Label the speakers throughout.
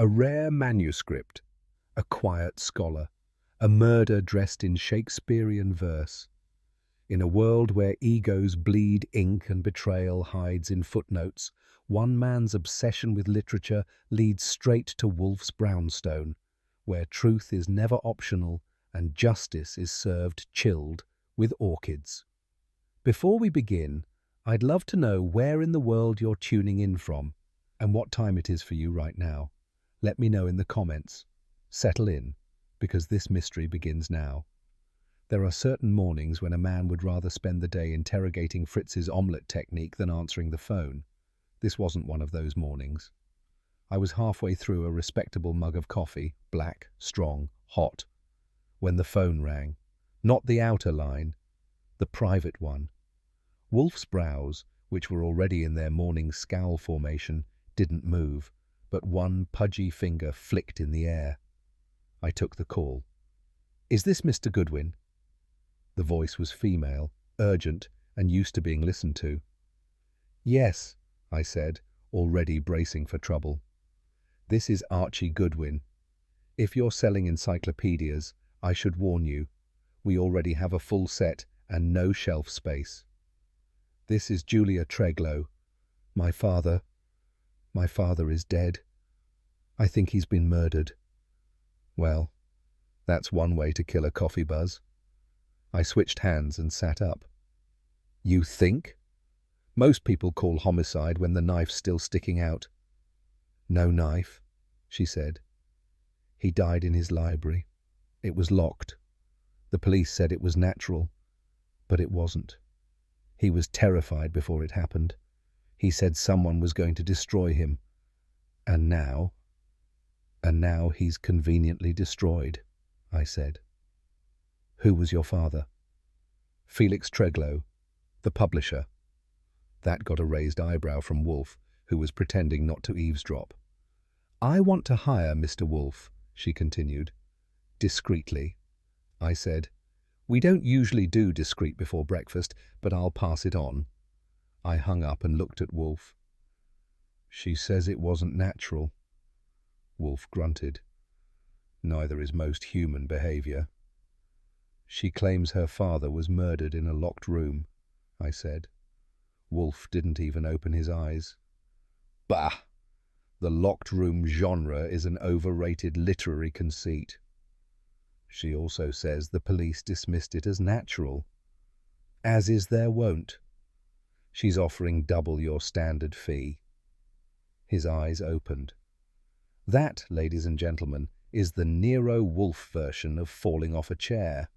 Speaker 1: A rare manuscript, a quiet scholar, a murder dressed in Shakespearean verse. In a world where egos bleed ink and betrayal hides in footnotes, one man's obsession with literature leads straight to Wolfe's brownstone, where truth is never optional and justice is served chilled with orchids. Before we begin, I'd love to know where in the world you're tuning in from and what time it is for you right now. Let me know in the comments. Settle in, because this mystery begins now. There are certain mornings when a man would rather spend the day interrogating Fritz's omelette technique than answering the phone. This wasn't one of those mornings. I was halfway through a respectable mug of coffee, black, strong, hot, when the phone rang. Not the outer line, the private one. Wolfe's brows, which were already in their morning scowl formation, didn't move, but one pudgy finger flicked in the air. I took the call. "Is this Mr. Goodwin?" The voice was female, urgent, and used to being listened to. "Yes," I said, already bracing for trouble. "This is Archie Goodwin. If you're selling encyclopedias, I should warn you. We already have a full set and no shelf space. This is Julia Treglow. My father is dead. I think he's been murdered." Well, that's one way to kill a coffee buzz. I switched hands and sat up. "You think?" "Most people call homicide when the knife's still sticking out." "No knife," she said. "He died in his library. It was locked. The police said it was natural, but it wasn't. He was terrified before it happened. He said someone was going to destroy him. And now he's conveniently destroyed," I said. "Who was your father?" "Felix Treglow, the publisher." That got a raised eyebrow from Wolfe, who was pretending not to eavesdrop. "I want to hire Mr. Wolfe," she continued. "Discreetly," I said. "We don't usually do discreet before breakfast, but I'll pass it on." I hung up and looked at Wolfe. "She says it wasn't natural." Wolfe grunted. "Neither is most human behavior." "She claims her father was murdered in a locked room," I said. Wolfe didn't even open his eyes. "Bah! The locked room genre is an overrated literary conceit." "She also says the police dismissed it as natural." "As is their wont." "She's offering double your standard fee." His eyes opened. That, ladies and gentlemen, is the Nero Wolfe version of falling off a chair.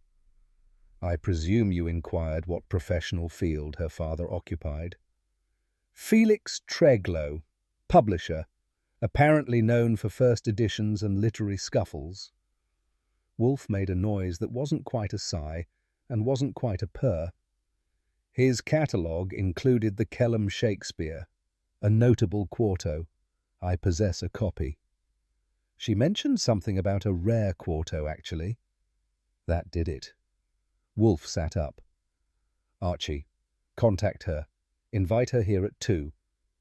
Speaker 1: I presume you inquired what professional field her father occupied. "Felix Treglow, publisher, apparently known for first editions and literary scuffles." Wolfe made a noise that wasn't quite a sigh and wasn't quite a purr. "His catalogue included the Kelham Shakespeare, a notable quarto. I possess a copy." She mentioned something about a rare quarto, actually. That did it. Wolfe sat up. "Archie, contact her. Invite her here at 2.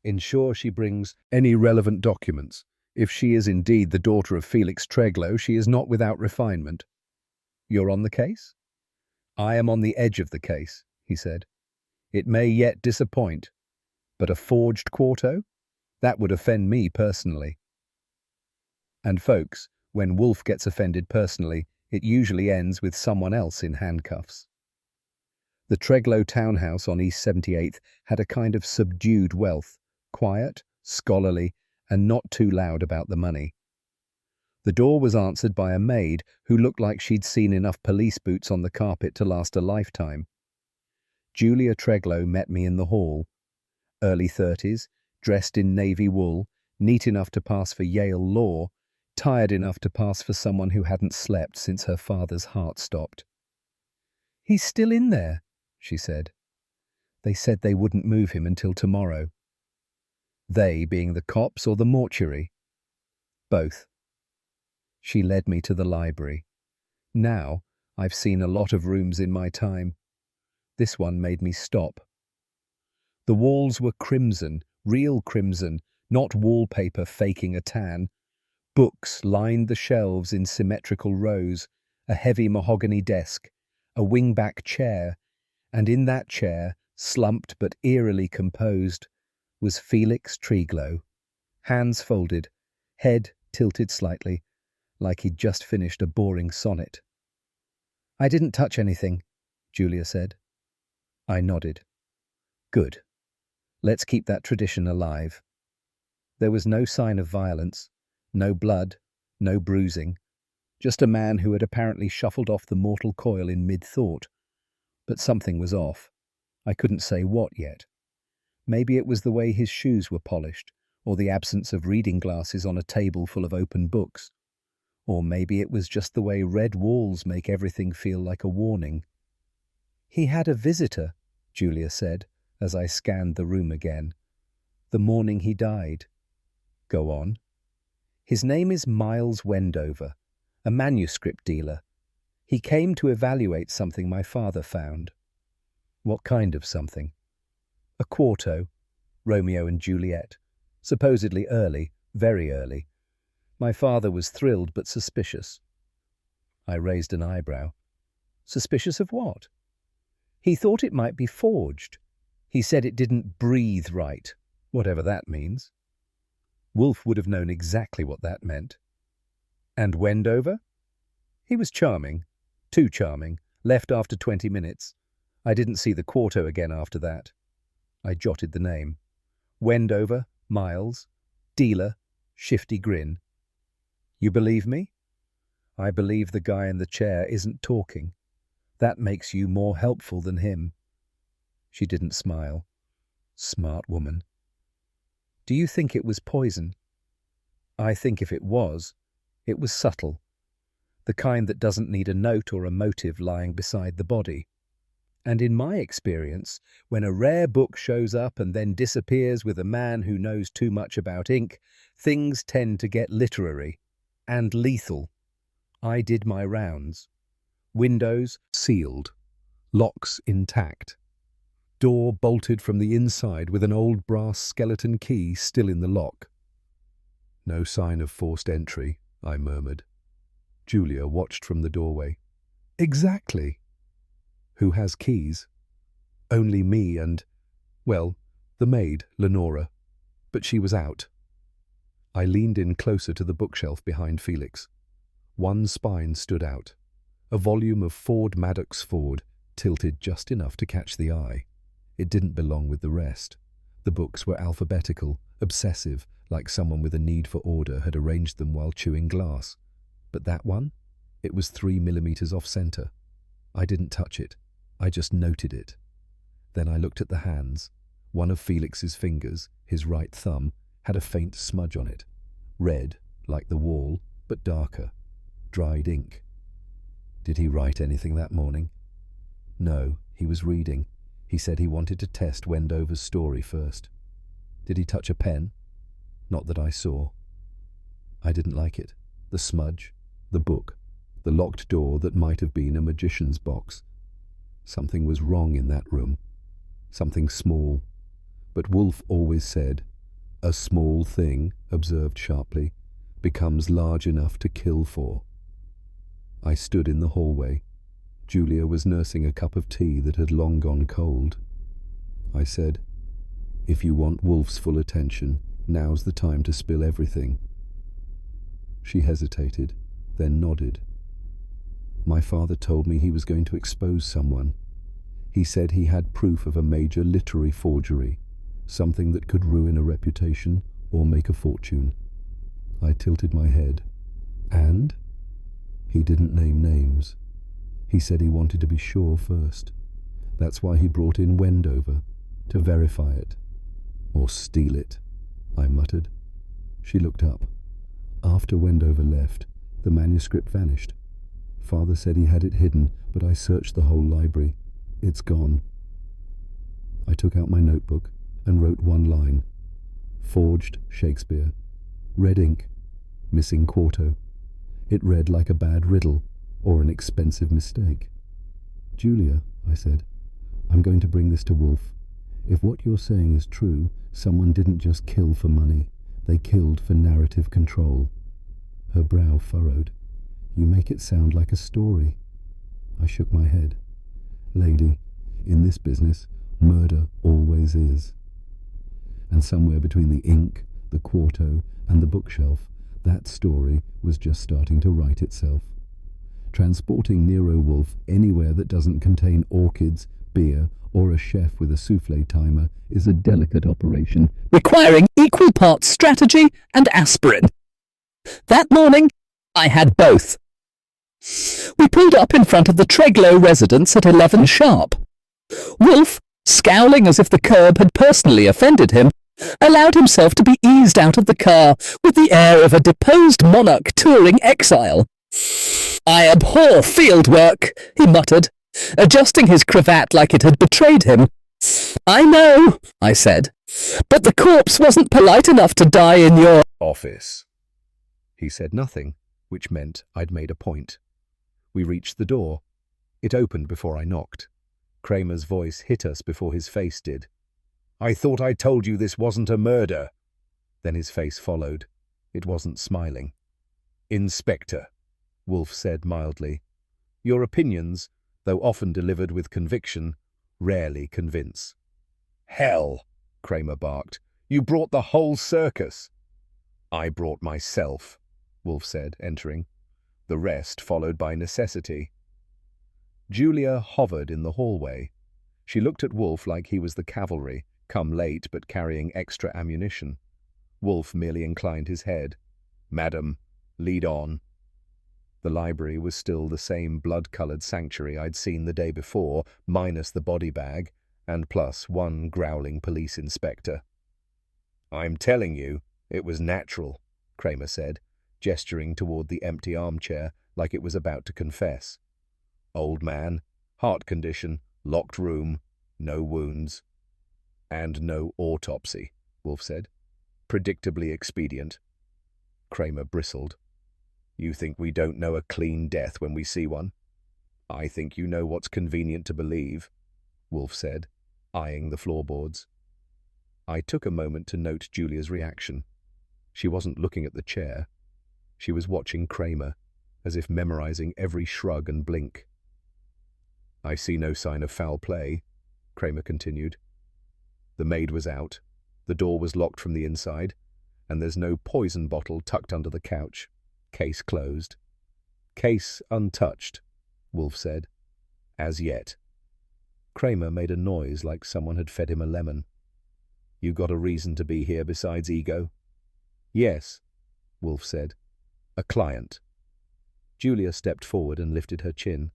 Speaker 1: Ensure she brings any relevant documents. If she is indeed the daughter of Felix Treglow, she is not without refinement." "You're on the case?" "I am on the edge of the case," he said. "It may yet disappoint. But a forged quarto? That would offend me personally." And folks, when Wolfe gets offended personally, it usually ends with someone else in handcuffs. The Treglow townhouse on East 78th had a kind of subdued wealth, quiet, scholarly, and not too loud about the money. The door was answered by a maid who looked like she'd seen enough police boots on the carpet to last a lifetime. Julia Treglow met me in the hall. Early 30s, dressed in navy wool, neat enough to pass for Yale law, tired enough to pass for someone who hadn't slept since her father's heart stopped. "He's still in there," she said. "They said they wouldn't move him until tomorrow." They being the cops or the mortuary? Both. She led me to the library. Now, I've seen a lot of rooms in my time. This one made me stop. The walls were crimson, real crimson, not wallpaper faking a tan. Books lined the shelves in symmetrical rows, a heavy mahogany desk, a wingback chair, and in that chair, slumped but eerily composed, was Felix Treglow, hands folded, head tilted slightly, like he'd just finished a boring sonnet. "I didn't touch anything," Julia said. I nodded. "Good. Let's keep that tradition alive." There was no sign of violence, no blood, no bruising, just a man who had apparently shuffled off the mortal coil in mid-thought. But something was off. I couldn't say what yet. Maybe it was the way his shoes were polished, or the absence of reading glasses on a table full of open books. Or maybe it was just the way red walls make everything feel like a warning. "He had a visitor," Julia said, as I scanned the room again. "The morning he died." "Go on." "His name is Miles Wendover, a manuscript dealer. He came to evaluate something my father found." "What kind of something?" "A quarto, Romeo and Juliet. Supposedly early, very early. My father was thrilled but suspicious." I raised an eyebrow. "Suspicious of what?" "He thought it might be forged. He said it didn't breathe right, whatever that means." Wolfe would have known exactly what that meant. "And Wendover?" "He was charming. Too charming. Left after 20 minutes. I didn't see the quarto again after that." I jotted the name. Wendover, Miles, dealer, shifty grin. "You believe me?" "I believe the guy in the chair isn't talking. That makes you more helpful than him." She didn't smile. Smart woman. "Do you think it was poison?" "I think if it was subtle. The kind that doesn't need a note or a motive lying beside the body. And in my experience, when a rare book shows up and then disappears with a man who knows too much about ink, things tend to get literary and lethal. I did my rounds. Windows sealed, locks intact, door bolted from the inside with an old brass skeleton key still in the lock. "No sign of forced entry," I murmured. Julia watched from the doorway. "Exactly." "Who has keys?" "Only me and, well, the maid, Lenora. But she was out." I leaned in closer to the bookshelf behind Felix. One spine stood out. A volume of Ford Madox Ford, tilted just enough to catch the eye. It didn't belong with the rest. The books were alphabetical, obsessive, like someone with a need for order had arranged them while chewing glass. But that one? It was 3 millimeters off center. I didn't touch it. I just noted it. Then I looked at the hands. One of Felix's fingers, his right thumb, had a faint smudge on it. Red, like the wall, but darker. Dried ink. Did he write anything that morning? No, he was reading. He said he wanted to test Wendover's story first. Did he touch a pen? Not that I saw. I didn't like it. The smudge, the book, the locked door that might have been a magician's box. Something was wrong in that room. Something small. But Wolfe always said, "A small thing," observed sharply, "becomes large enough to kill for." I stood in the hallway. Julia was nursing a cup of tea that had long gone cold. I said, "If you want Wolfe's full attention, now's the time to spill everything." She hesitated, then nodded. "My father told me he was going to expose someone. He said he had proof of a major literary forgery, something that could ruin a reputation or make a fortune." I tilted my head. "And?" "He didn't name names. He said he wanted to be sure first. That's why he brought in Wendover, to verify it. Or steal it," I muttered. She looked up. "After Wendover left, the manuscript vanished. Father said he had it hidden, but I searched the whole library. It's gone." I took out my notebook and wrote one line. "Forged Shakespeare. Red ink. Missing quarto." It read like a bad riddle or an expensive mistake. "Julia," I said, "I'm going to bring this to Wolfe. If what you're saying is true, someone didn't just kill for money. They killed for narrative control." Her brow furrowed. You make it sound like a story. I shook my head. Lady, in this business, murder always is. And somewhere between the ink, the quarto, and the bookshelf, that story was just starting to write itself. Transporting Nero Wolfe anywhere that doesn't contain orchids, beer, or a chef with a souffle timer is a delicate operation,
Speaker 2: requiring equal parts strategy and aspirin. That morning, I had both. We pulled up in front of the Treglow residence at 11 sharp. Wolfe, scowling as if the curb had personally offended him, allowed himself to be eased out of the car with the air of a deposed monarch touring exile. I abhor field work, he muttered, adjusting his cravat like it had betrayed him. I know, I said, but the corpse wasn't polite enough to die in your
Speaker 1: office. He said nothing, which meant I'd made a point. We reached the door. It opened before I knocked. Kramer's voice hit us before his face did. I thought I told you this wasn't a murder. Then his face followed. It wasn't smiling. Inspector, Wolfe said mildly. Your opinions, though often delivered with conviction, rarely convince. Hell, Kramer barked. You brought the whole circus. I brought myself, Wolfe said, entering. The rest followed by necessity. Julia hovered in the hallway. She looked at Wolfe like he was the cavalry, come late but carrying extra ammunition. Wolfe merely inclined his head. Madam, lead on. The library was still the same blood-coloured sanctuary I'd seen the day before, minus the body bag, and plus one growling police inspector. I'm telling you, it was natural, Kramer said, gesturing toward the empty armchair like it was about to confess. Old man, heart condition, locked room, no wounds. And no autopsy, Wolfe said. Predictably expedient. Kramer bristled. You think we don't know a clean death when we see one? I think you know what's convenient to believe, Wolfe said, eyeing the floorboards. I took a moment to note Julia's reaction. She wasn't looking at the chair. She was watching Kramer, as if memorizing every shrug and blink. I see no sign of foul play, Kramer continued. The maid was out, the door was locked from the inside, and there's no poison bottle tucked under the couch. Case closed. Case untouched, Wolfe said. As yet. Kramer made a noise like someone had fed him a lemon. You got a reason to be here besides ego? Yes, Wolfe said. A client. Julia stepped forward and lifted her chin.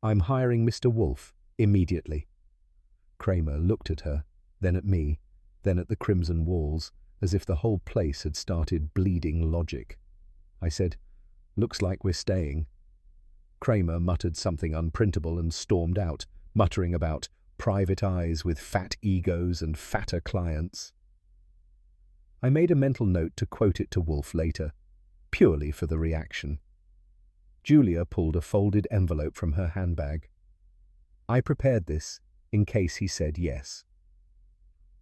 Speaker 1: I'm hiring Mr. Wolfe, immediately. Kramer looked at her, then at me, then at the crimson walls, as if the whole place had started bleeding logic. I said, Looks like we're staying. Kramer muttered something unprintable and stormed out, muttering about private eyes with fat egos and fatter clients. I made a mental note to quote it to Wolfe later, purely for the reaction. Julia pulled a folded envelope from her handbag. I prepared this in case he said yes.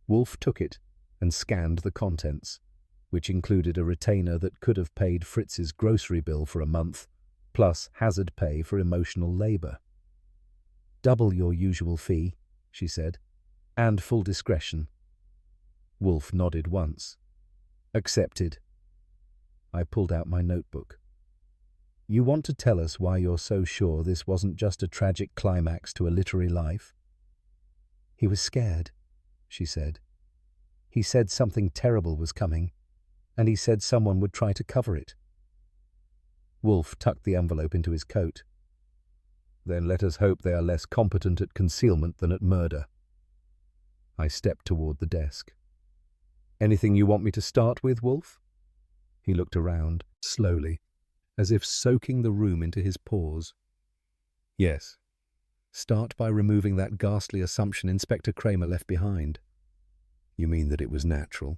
Speaker 1: Wolfe took it and scanned the contents, which included a retainer that could have paid Fritz's grocery bill for a month, plus hazard pay for emotional labour. Double your usual fee, she said, and full discretion. Wolfe nodded once. Accepted. I pulled out my notebook. You want to tell us why you're so sure this wasn't just a tragic climax to a literary life? He was scared, she said. He said something terrible was coming, and he said someone would try to cover it. Wolfe tucked the envelope into his coat. Then let us hope they are less competent at concealment than at murder. I stepped toward the desk. Anything you want me to start with, Wolfe? He looked around, slowly, as if soaking the room into his pores. Yes. Start by removing that ghastly assumption Inspector Kramer left behind. You mean that it was natural?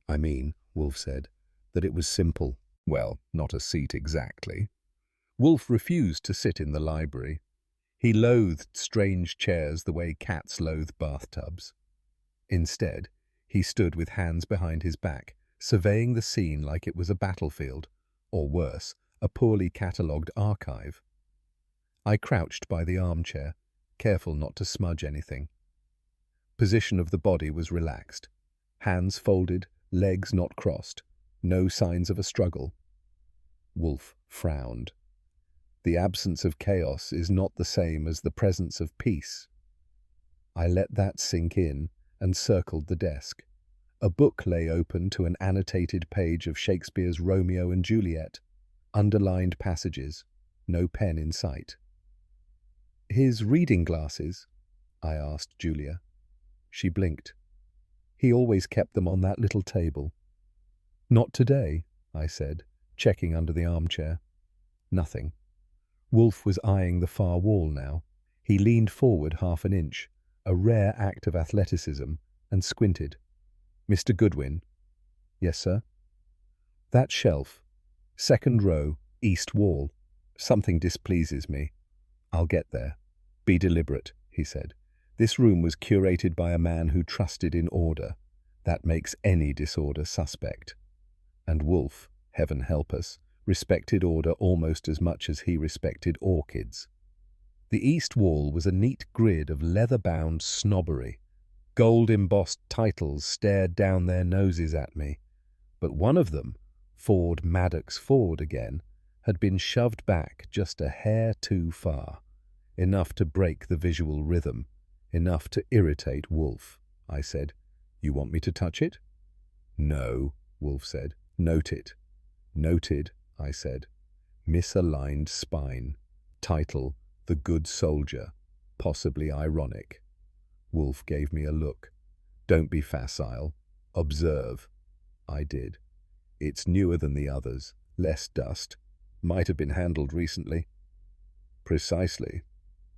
Speaker 1: I mean, Wolfe said, that it was simple. Well, not a seat exactly. Wolfe refused to sit in the library. He loathed strange chairs the way cats loathe bathtubs. Instead, he stood with hands behind his back, surveying the scene like it was a battlefield, or worse, a poorly catalogued archive. I crouched by the armchair, careful not to smudge anything. Position of the body was relaxed. Hands folded, legs not crossed. No signs of a struggle. Wolfe frowned. The absence of chaos is not the same as the presence of peace. I let that sink in and circled the desk. A book lay open to an annotated page of Shakespeare's Romeo and Juliet. Underlined passages, no pen in sight. "His reading glasses?" I asked Julia. She blinked. "He always kept them on that little table." "Not today," I said, checking under the armchair. Nothing. Wolfe was eyeing the far wall now. He leaned forward half an inch, a rare act of athleticism, and squinted. "Mr. Goodwin?" "Yes, sir." "That shelf. Second row, east wall. Something displeases me." "I'll get there." "Be deliberate," he said. "This room was curated by a man who trusted in order. That makes any disorder suspect." And Wolfe, heaven help us, respected order almost as much as he respected orchids. The east wall was a neat grid of leather-bound snobbery. Gold-embossed titles stared down their noses at me, but one of them, Ford Maddox Ford again, had been shoved back just a hair too far, enough to break the visual rhythm, enough to irritate Wolfe. I said, "You want me to touch it?" "No," Wolfe said. "Note it." "Noted," I said. Misaligned spine. Title, The Good Soldier. Possibly ironic. Wolfe gave me a look. "Don't be facile. Observe." I did. "It's newer than the others. Less dust. Might have been handled recently." "Precisely.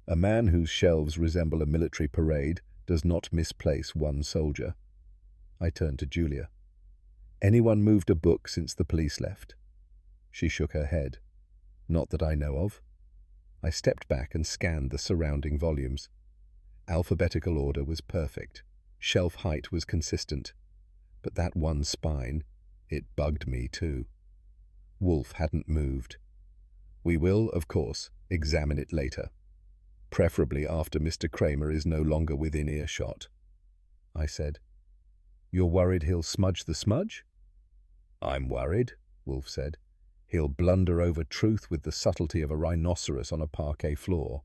Speaker 1: A man whose shelves resemble a military parade does not misplace one soldier." I turned to Julia. "Anyone moved a book since the police left?" She shook her head. "Not that I know of." I stepped back and scanned the surrounding volumes. Alphabetical order was perfect. Shelf height was consistent. But that one spine, it bugged me too. Wolfe hadn't moved. "We will, of course, examine it later. Preferably after Mr. Kramer is no longer within earshot." I said. "You're worried he'll smudge the smudge?" "I'm worried," Wolfe said. "He'll blunder over truth with the subtlety of a rhinoceros on a parquet floor."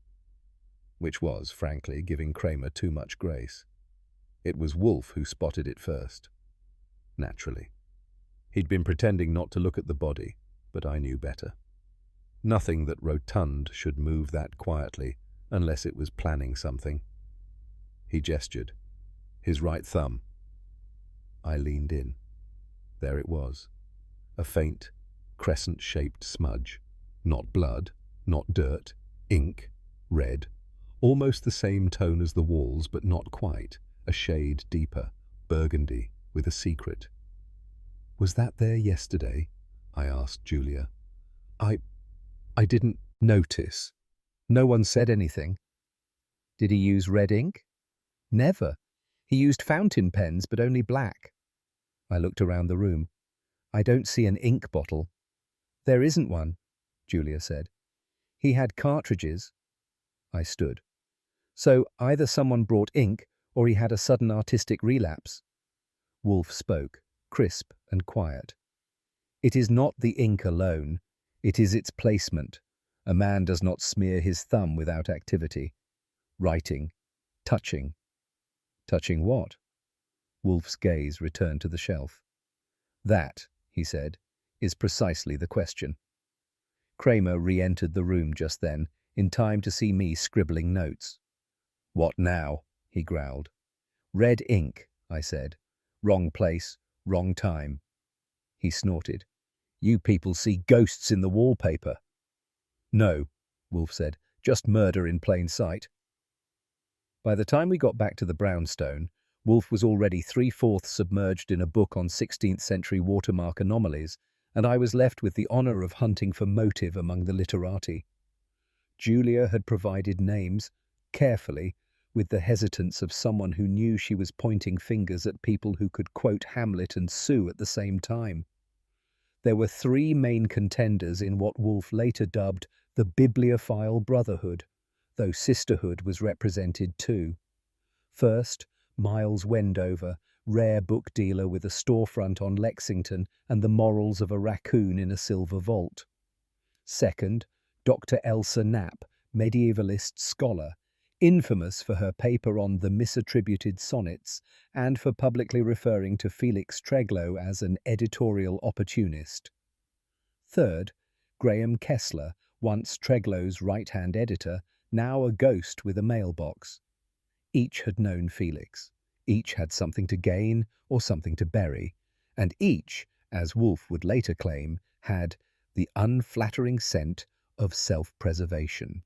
Speaker 1: Which was, frankly, giving Kramer too much grace. It was Wolfe who spotted it first. Naturally. He'd been pretending not to look at the body, but I knew better. Nothing that rotund should move that quietly, unless it was planning something. He gestured. His right thumb. I leaned in. There it was. A faint, crescent-shaped smudge. Not blood, not dirt, ink, red. Almost the same tone as the walls, but not quite. A shade deeper, burgundy, with a secret. "Was that there yesterday?" I asked Julia. I didn't notice. No one said anything." "Did he use red ink?" "Never. He used fountain pens, but only black." I looked around the room. "I don't see an ink bottle." "There isn't one," Julia said. "He had cartridges." I stood. "So either someone brought ink, or he had a sudden artistic relapse." Wolfe spoke, crisp and quiet. "It is not the ink alone. It is its placement. A man does not smear his thumb without activity. Writing. Touching." "Touching what?" Wolfe's gaze returned to the shelf. "That," he said, "is precisely the question." Kramer re-entered the room just then, in time to see me scribbling notes. "What now?" he growled. "Red ink," I said. "Wrong place, wrong time." He snorted. "You people see ghosts in the wallpaper." "No," Wolfe said, "just murder in plain sight." By the time we got back to the brownstone, Wolfe was already 3/4 submerged in a book on 16th century watermark anomalies, and I was left with the honor of hunting for motive among the literati. Julia had provided names, carefully, with the hesitance of someone who knew she was pointing fingers at people who could quote Hamlet and sue at the same time. There were three main contenders in what Wolfe later dubbed the Bibliophile Brotherhood, though sisterhood was represented too. First, Miles Wendover, rare book dealer with a storefront on Lexington and the morals of a raccoon in a silver vault. Second, Dr. Elsa Knapp, medievalist scholar, infamous for her paper on the misattributed sonnets and for publicly referring to Felix Treglow as an editorial opportunist. Third, Graham Kessler, once Treglow's right-hand editor, now a ghost with a mailbox. Each had known Felix. Each had something to gain or something to bury, and each, as Wolfe would later claim, had the unflattering scent of self-preservation.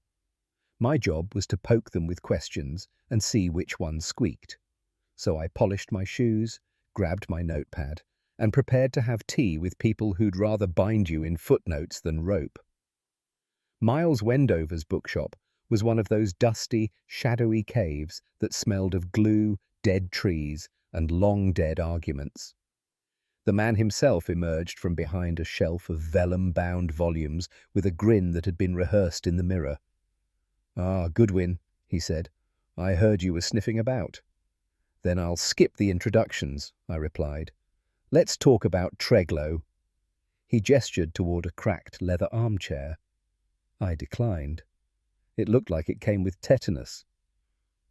Speaker 1: My job was to poke them with questions and see which one squeaked. So I polished my shoes, grabbed my notepad, and prepared to have tea with people who'd rather bind you in footnotes than rope. Miles Wendover's bookshop was one of those dusty, shadowy caves that smelled of glue, dead trees, and long-dead arguments. The man himself emerged from behind a shelf of vellum-bound volumes with a grin that had been rehearsed in the mirror. "Ah, Goodwin," he said. "I heard you were sniffing about." "Then I'll skip the introductions," I replied. "Let's talk about Treglow." He gestured toward a cracked leather armchair. I declined. It looked like it came with tetanus.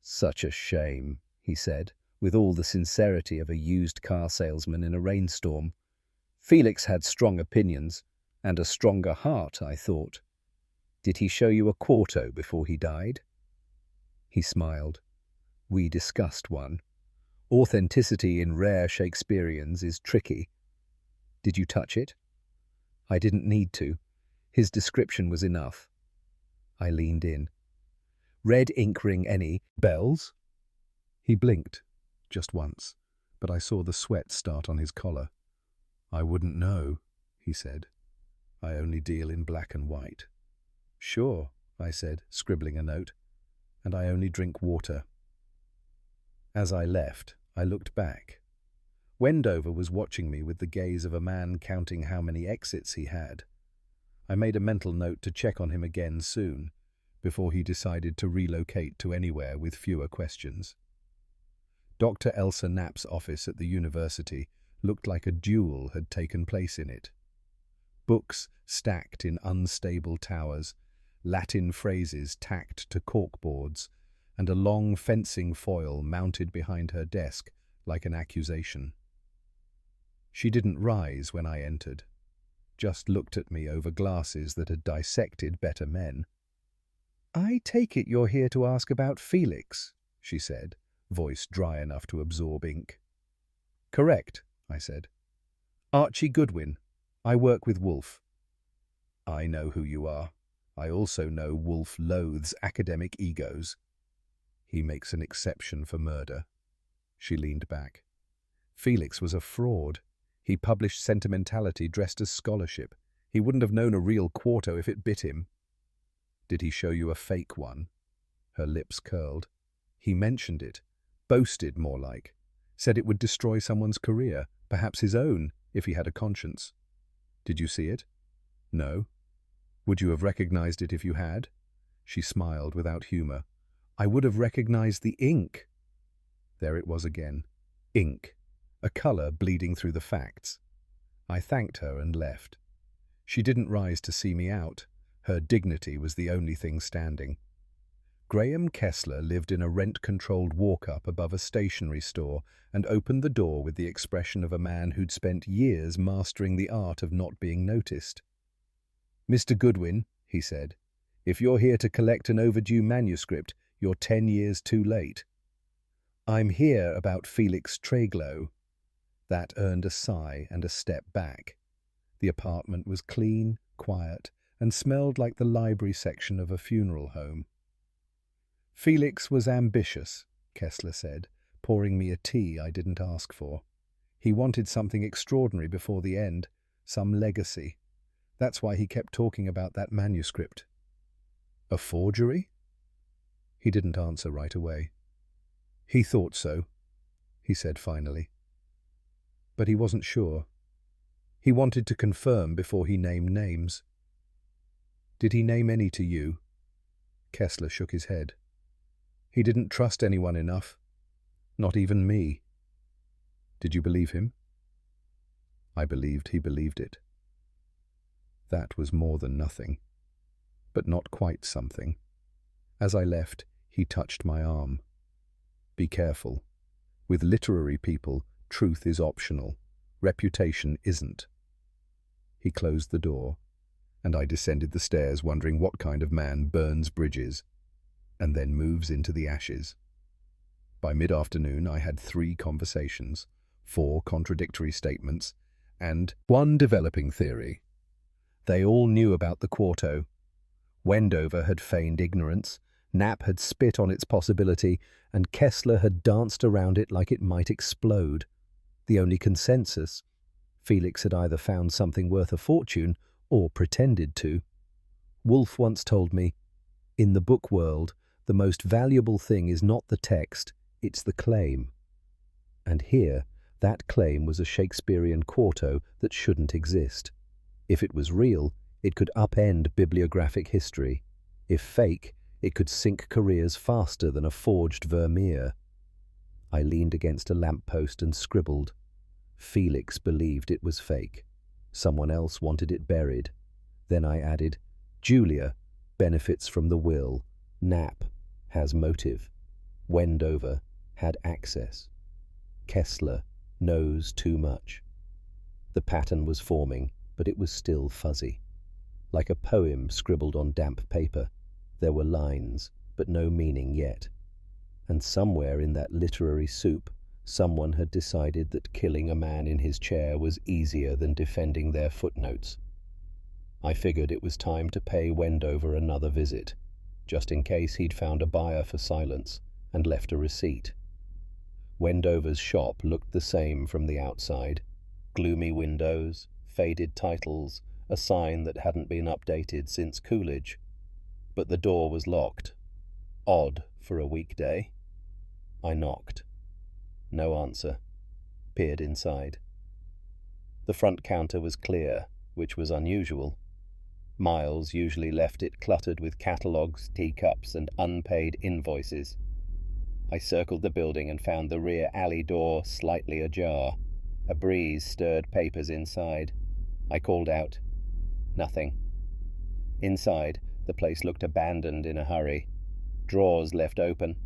Speaker 1: "Such a shame," he said, with all the sincerity of a used car salesman in a rainstorm. Felix had strong opinions, and a stronger heart, I thought. "Did he show you a quarto before he died?" He smiled. "We discussed one. Authenticity in rare Shakespeareans is tricky." "Did you touch it?" "I didn't need to. His description was enough." I leaned in. "Red ink ring any bells?" He blinked, just once, but I saw the sweat start on his collar. "I wouldn't know," he said. "I only deal in black and white." "Sure," I said, scribbling a note. "And I only drink water." As I left, I looked back. Wendover was watching me with the gaze of a man counting how many exits he had. I made a mental note to check on him again soon, before he decided to relocate to anywhere with fewer questions. Dr. Elsa Knapp's office at the university looked like a duel had taken place in it. Books stacked in unstable towers, Latin phrases tacked to corkboards, and a long fencing foil mounted behind her desk like an accusation. She didn't rise when I entered, just looked at me over glasses that had dissected better men. "I take it you're here to ask about Felix," she said, voice dry enough to absorb ink. "Correct," I said. "Archie Goodwin. I work with Wolfe." "I know who you are. I also know Wolfe loathes academic egos. He makes an exception for murder." She leaned back. "Felix was a fraud. He published sentimentality dressed as scholarship. He wouldn't have known a real quarto if it bit him." "Did he show you a fake one?" Her lips curled. "He mentioned it. Boasted, more like. Said it would destroy someone's career, perhaps his own, if he had a conscience." "Did you see it?" "No." "Would you have recognized it if you had?" She smiled without humor. "I would have recognized the ink." There it was again. Ink. A color bleeding through the facts. I thanked her and left. She didn't rise to see me out. Her dignity was the only thing standing. Graham Kessler lived in a rent-controlled walk-up above a stationery store and opened the door with the expression of a man who'd spent years mastering the art of not being noticed. "Mr. Goodwin," he said, "if you're here to collect an overdue manuscript, you're 10 years too late." "I'm here about Felix Treglow." That earned a sigh and a step back. The apartment was clean, quiet, and smelled like the library section of a funeral home. "Felix was ambitious," Kessler said, pouring me a tea I didn't ask for. "He wanted something extraordinary before the end, some legacy. That's why he kept talking about that manuscript." "A forgery?" He didn't answer right away. "He thought so," he said finally. But he wasn't sure. He wanted to confirm before he named names. Did he name any to you? Kessler shook his head. He didn't trust anyone enough. Not even me. Did you believe him? I believed he believed it. That was more than nothing, but not quite something. As I left, he touched my arm. Be careful. With literary people, truth is optional. Reputation isn't. He closed the door, and I descended the stairs wondering what kind of man burns bridges and then moves into the ashes. By mid-afternoon, I had 3 conversations, 4 contradictory statements, and 1 developing theory. They all knew about the quarto. Wendover had feigned ignorance, Knapp had spit on its possibility, and Kessler had danced around it like it might explode. The only consensus: Felix had either found something worth a fortune or pretended to. Wolfe once told me, in the book world, the most valuable thing is not the text, it's the claim. And here, that claim was a Shakespearean quarto that shouldn't exist. If it was real, it could upend bibliographic history. If fake, it could sink careers faster than a forged Vermeer. I leaned against a lamppost and scribbled. Felix believed it was fake. Someone else wanted it buried. Then I added, Julia benefits from the will. Knapp has motive. Wendover had access. Kessler knows too much. The pattern was forming, but it was still fuzzy. Like a poem scribbled on damp paper, there were lines, but no meaning yet. And somewhere in that literary soup, someone had decided that killing a man in his chair was easier than defending their footnotes. I figured it was time to pay Wendover another visit, just in case he'd found a buyer for silence and left a receipt. Wendover's shop looked the same from the outside. Gloomy windows, faded titles, a sign that hadn't been updated since Coolidge. But the door was locked. Odd for a weekday. I knocked. No answer. Peered inside. The front counter was clear, which was unusual. Miles usually left it cluttered with catalogues, teacups, and unpaid invoices. I circled the building and found the rear alley door slightly ajar. A breeze stirred papers inside. I called out. Nothing. Inside, the place looked abandoned in a hurry. Drawers left open.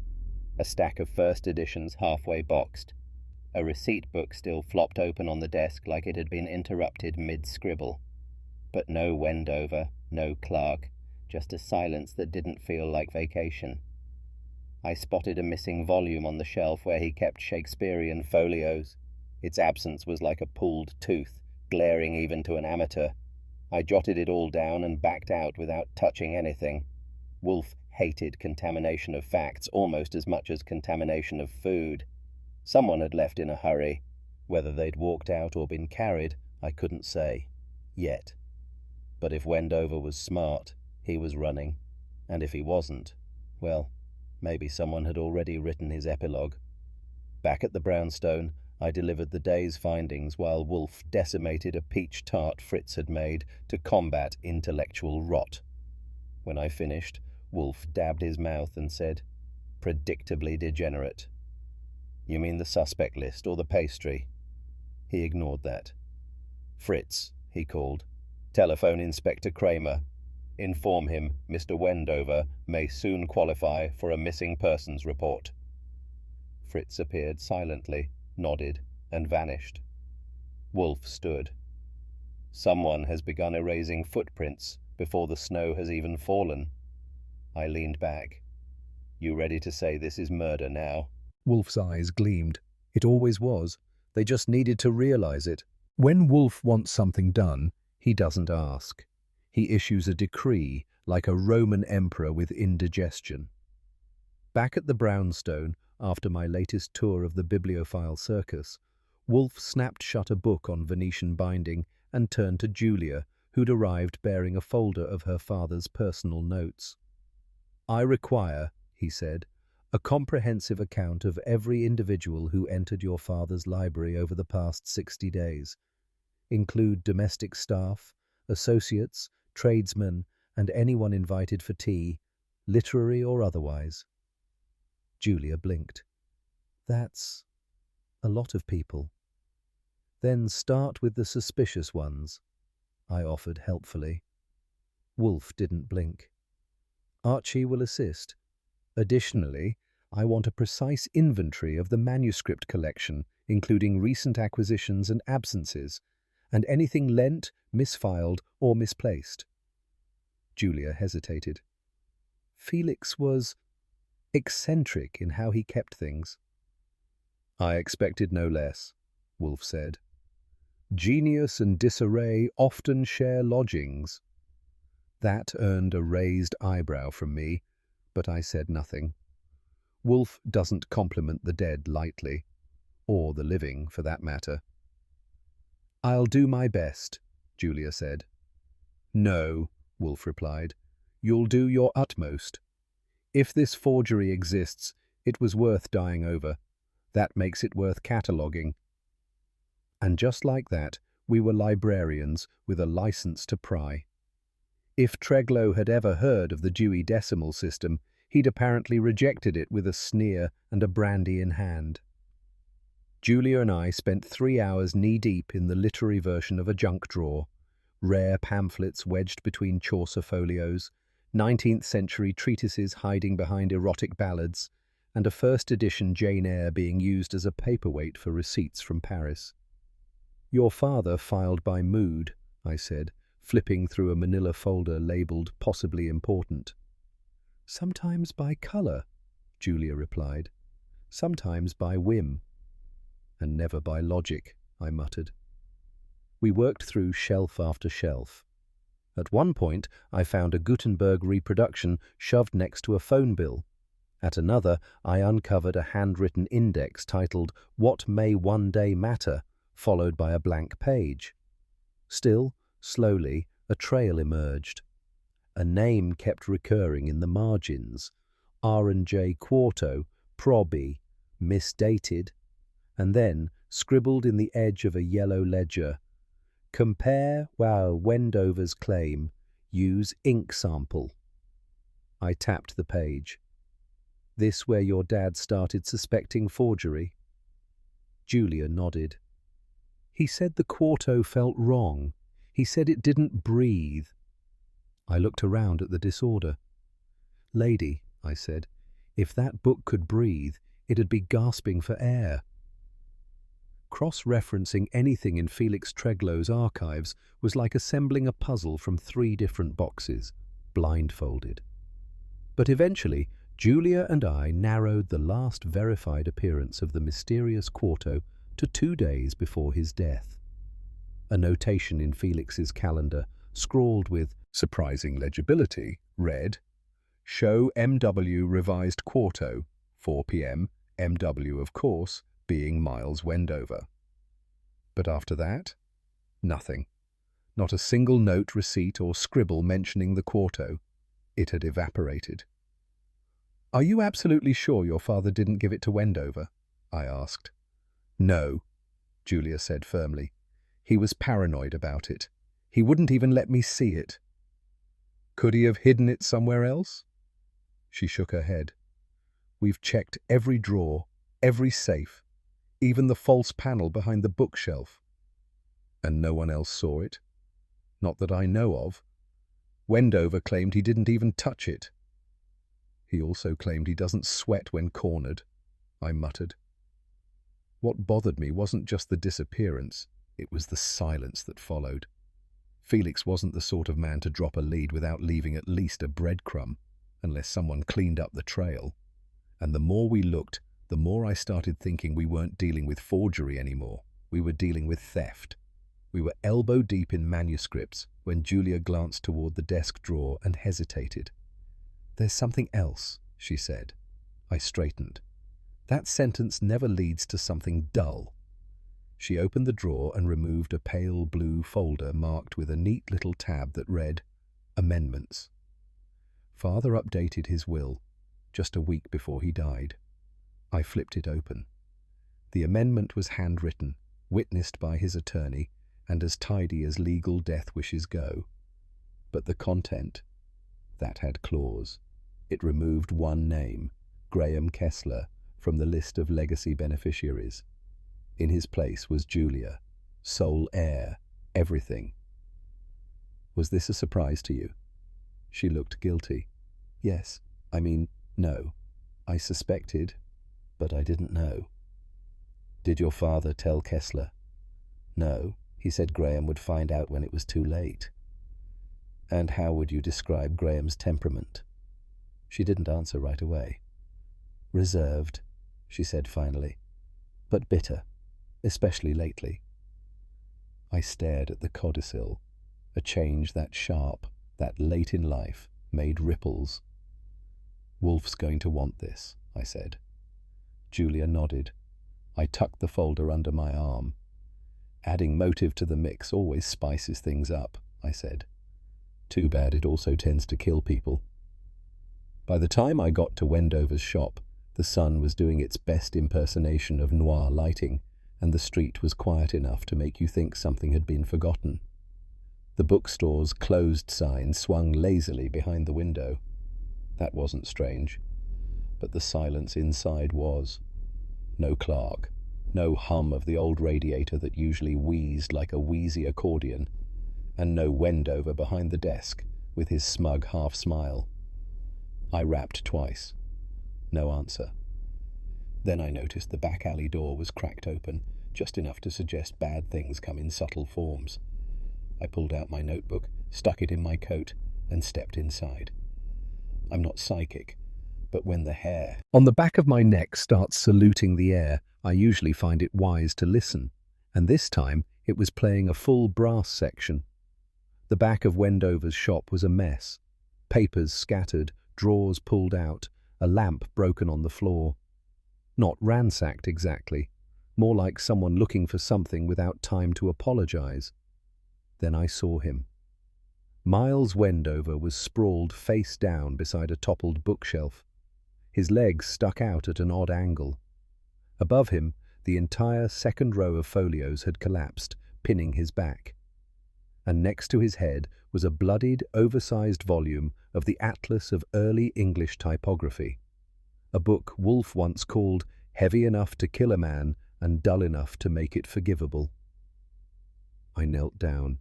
Speaker 1: A stack of first editions halfway boxed. A receipt book still flopped open on the desk like it had been interrupted mid-scribble. But no Wendover, no Clark, just a silence that didn't feel like vacation. I spotted a missing volume on the shelf where he kept Shakespearean folios. Its absence was like a pulled tooth, glaring even to an amateur. I jotted it all down and backed out without touching anything. Wolfe hated contamination of facts almost as much as contamination of food. Someone had left in a hurry. Whether they'd walked out or been carried, I couldn't say. Yet. But if Wendover was smart, he was running. And if he wasn't, well, maybe someone had already written his epilogue. Back at the brownstone, I delivered the day's findings while Wolfe decimated a peach tart Fritz had made to combat intellectual rot. When I finished, Wolfe dabbed his mouth and said, "Predictably degenerate." "You mean the suspect list or the pastry?" He ignored that. "Fritz," he called. "Telephone Inspector Kramer. Inform him Mr. Wendover may soon qualify for a missing persons report." Fritz appeared silently, nodded, and vanished. Wolfe stood. Someone has begun erasing footprints before the snow has even fallen. I leaned back. "You ready to say this is murder now?" Wolfe's eyes gleamed. It always was. They just needed to realize it. When Wolfe wants something done, he doesn't ask. He issues a decree, like a Roman emperor with indigestion. Back at the brownstone, after my latest tour of the bibliophile circus, Wolfe snapped shut a book on Venetian binding and turned to Julia, who'd arrived bearing a folder of her father's personal notes. "I require," he said, "a comprehensive account of every individual who entered your father's library over the past 60 days. include domestic staff, associates, tradesmen, and anyone invited for tea, literary or otherwise. Julia blinked. That's a lot of people. Then start with the suspicious ones, I offered helpfully. Wolfe didn't blink. Archie will assist. Additionally, I want a precise inventory of the manuscript collection, including recent acquisitions and absences, and anything lent, misfiled, or misplaced. Julia hesitated. Felix was eccentric in how he kept things. I expected no less, Wolfe said. Genius and disarray often share lodgings. That earned a raised eyebrow from me, but I said nothing. Wolfe doesn't compliment the dead lightly, or the living, for that matter. I'll do my best, Julia said. No, Wolfe replied. You'll do your utmost. If this forgery exists, it was worth dying over. That makes it worth cataloguing. And just like that, we were librarians with a license to pry. If Treglow had ever heard of the Dewey Decimal System, he'd apparently rejected it with a sneer and a brandy in hand. Julia and I spent 3 hours knee-deep in the literary version of a junk drawer, rare pamphlets wedged between Chaucer folios, 19th-century treatises hiding behind erotic ballads, and a first-edition Jane Eyre being used as a paperweight for receipts from Paris. Your father filed by mood, I said, flipping through a manila folder labelled possibly important. Sometimes by colour, Julia replied. Sometimes by whim. And never by logic, I muttered. We worked through shelf after shelf. At one point, I found a Gutenberg reproduction shoved next to a phone bill. At another, I uncovered a handwritten index titled What May One Day Matter, followed by a blank page. Still, slowly, a trail emerged. A name kept recurring in the margins. R&J Quarto, Proby, misdated, and then, scribbled in the edge of a yellow ledger, compare while Wendover's claim, use ink sample. I tapped the page. This where your dad started suspecting forgery? Julia nodded. He said the quarto felt wrong. He said it didn't breathe. I looked around at the disorder. Lady, I said, if that book could breathe, it'd be gasping for air. Cross-referencing anything in Felix Treglow's archives was like assembling a puzzle from 3 different boxes, blindfolded. But eventually, Julia and I narrowed the last verified appearance of the mysterious quarto to 2 days before his death. A notation in Felix's calendar, scrawled with surprising legibility, read, Show MW revised quarto, 4 p.m., MW, of course, being Miles Wendover. But after that, nothing. Not a single note, receipt, or scribble mentioning the quarto. It had evaporated. Are you absolutely sure your father didn't give it to Wendover? I asked. No, Julia said firmly. He was paranoid about it. He wouldn't even let me see it. Could he have hidden it somewhere else? She shook her head. We've checked every drawer, every safe, even the false panel behind the bookshelf. And no one else saw it? Not that I know of. Wendover claimed he didn't even touch it. He also claimed he doesn't sweat when cornered, I muttered. What bothered me wasn't just the disappearance, it was the silence that followed. Felix wasn't the sort of man to drop a lead without leaving at least a breadcrumb, unless someone cleaned up the trail. And the more we looked, the more I started thinking we weren't dealing with forgery anymore. We were dealing with theft. We were elbow deep in manuscripts when Julia glanced toward the desk drawer and hesitated. There's something else, she said. I straightened. That sentence never leads to something dull. She opened the drawer and removed a pale blue folder marked with a neat little tab that read, Amendments. Father updated his will just a week before he died. I flipped it open. The amendment was handwritten, witnessed by his attorney, and as tidy as legal death wishes go. But the content, that had claws. It removed one name, Graham Kessler, from the list of legacy beneficiaries. In his place was Julia, sole heir, everything. Was this a surprise to you? She looked guilty. Yes, no. I suspected, but I didn't know. Did your father tell Kessler? No, he said Graham would find out when it was too late. And how would you describe Graham's temperament? She didn't answer right away. Reserved, she said finally, but bitter, especially lately. I stared at the codicil, a change that sharp, that late in life, made ripples. Wolfe's going to want this, I said. Julia nodded. I tucked the folder under my arm. Adding motive to the mix always spices things up, I said. Too bad it also tends to kill people. By the time I got to Wendover's shop, the sun was doing its best impersonation of noir lighting, and the street was quiet enough to make you think something had been forgotten. The bookstore's closed sign swung lazily behind the window. That wasn't strange, but the silence inside was. No clerk, no hum of the old radiator that usually wheezed like a wheezy accordion, and no Wendover behind the desk with his smug half-smile. I rapped twice. No answer. Then I noticed the back alley door was cracked open, just enough to suggest bad things come in subtle forms. I pulled out my notebook, stuck it in my coat, and stepped inside. I'm not psychic, but when the hair on the back of my neck starts saluting the air, I usually find it wise to listen, and this time it was playing a full brass section. The back of Wendover's shop was a mess. Papers scattered, drawers pulled out, a lamp broken on the floor. Not ransacked exactly, more like someone looking for something without time to apologize. Then I saw him. Miles Wendover was sprawled face down beside a toppled bookshelf. His legs stuck out at an odd angle. Above him, the entire second row of folios had collapsed, pinning his back. And next to his head was a bloodied, oversized volume of the Atlas of Early English Typography, a book Wolfe once called heavy enough to kill a man and dull enough to make it forgivable. I knelt down.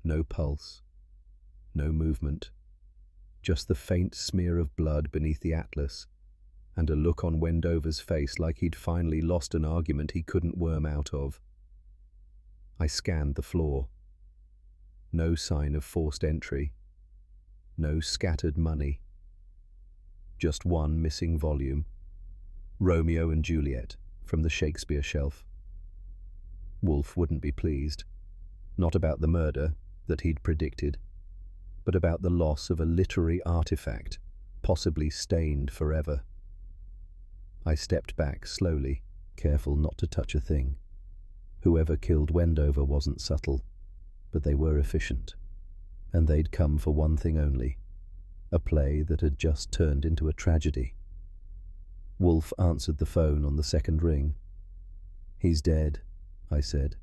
Speaker 1: No pulse. No movement. Just the faint smear of blood beneath the atlas, and a look on Wendover's face like he'd finally lost an argument he couldn't worm out of. I scanned the floor. No sign of forced entry. No scattered money. Just one missing volume. Romeo and Juliet, from the Shakespeare shelf. Wolfe wouldn't be pleased. Not about the murder that he'd predicted, but about the loss of a literary artifact, possibly stained forever. I stepped back slowly, careful not to touch a thing. Whoever killed Wendover wasn't subtle, but they were efficient, and they'd come for one thing only, a play that had just turned into a tragedy. Wolfe answered the phone on the second ring. "He's dead," I said.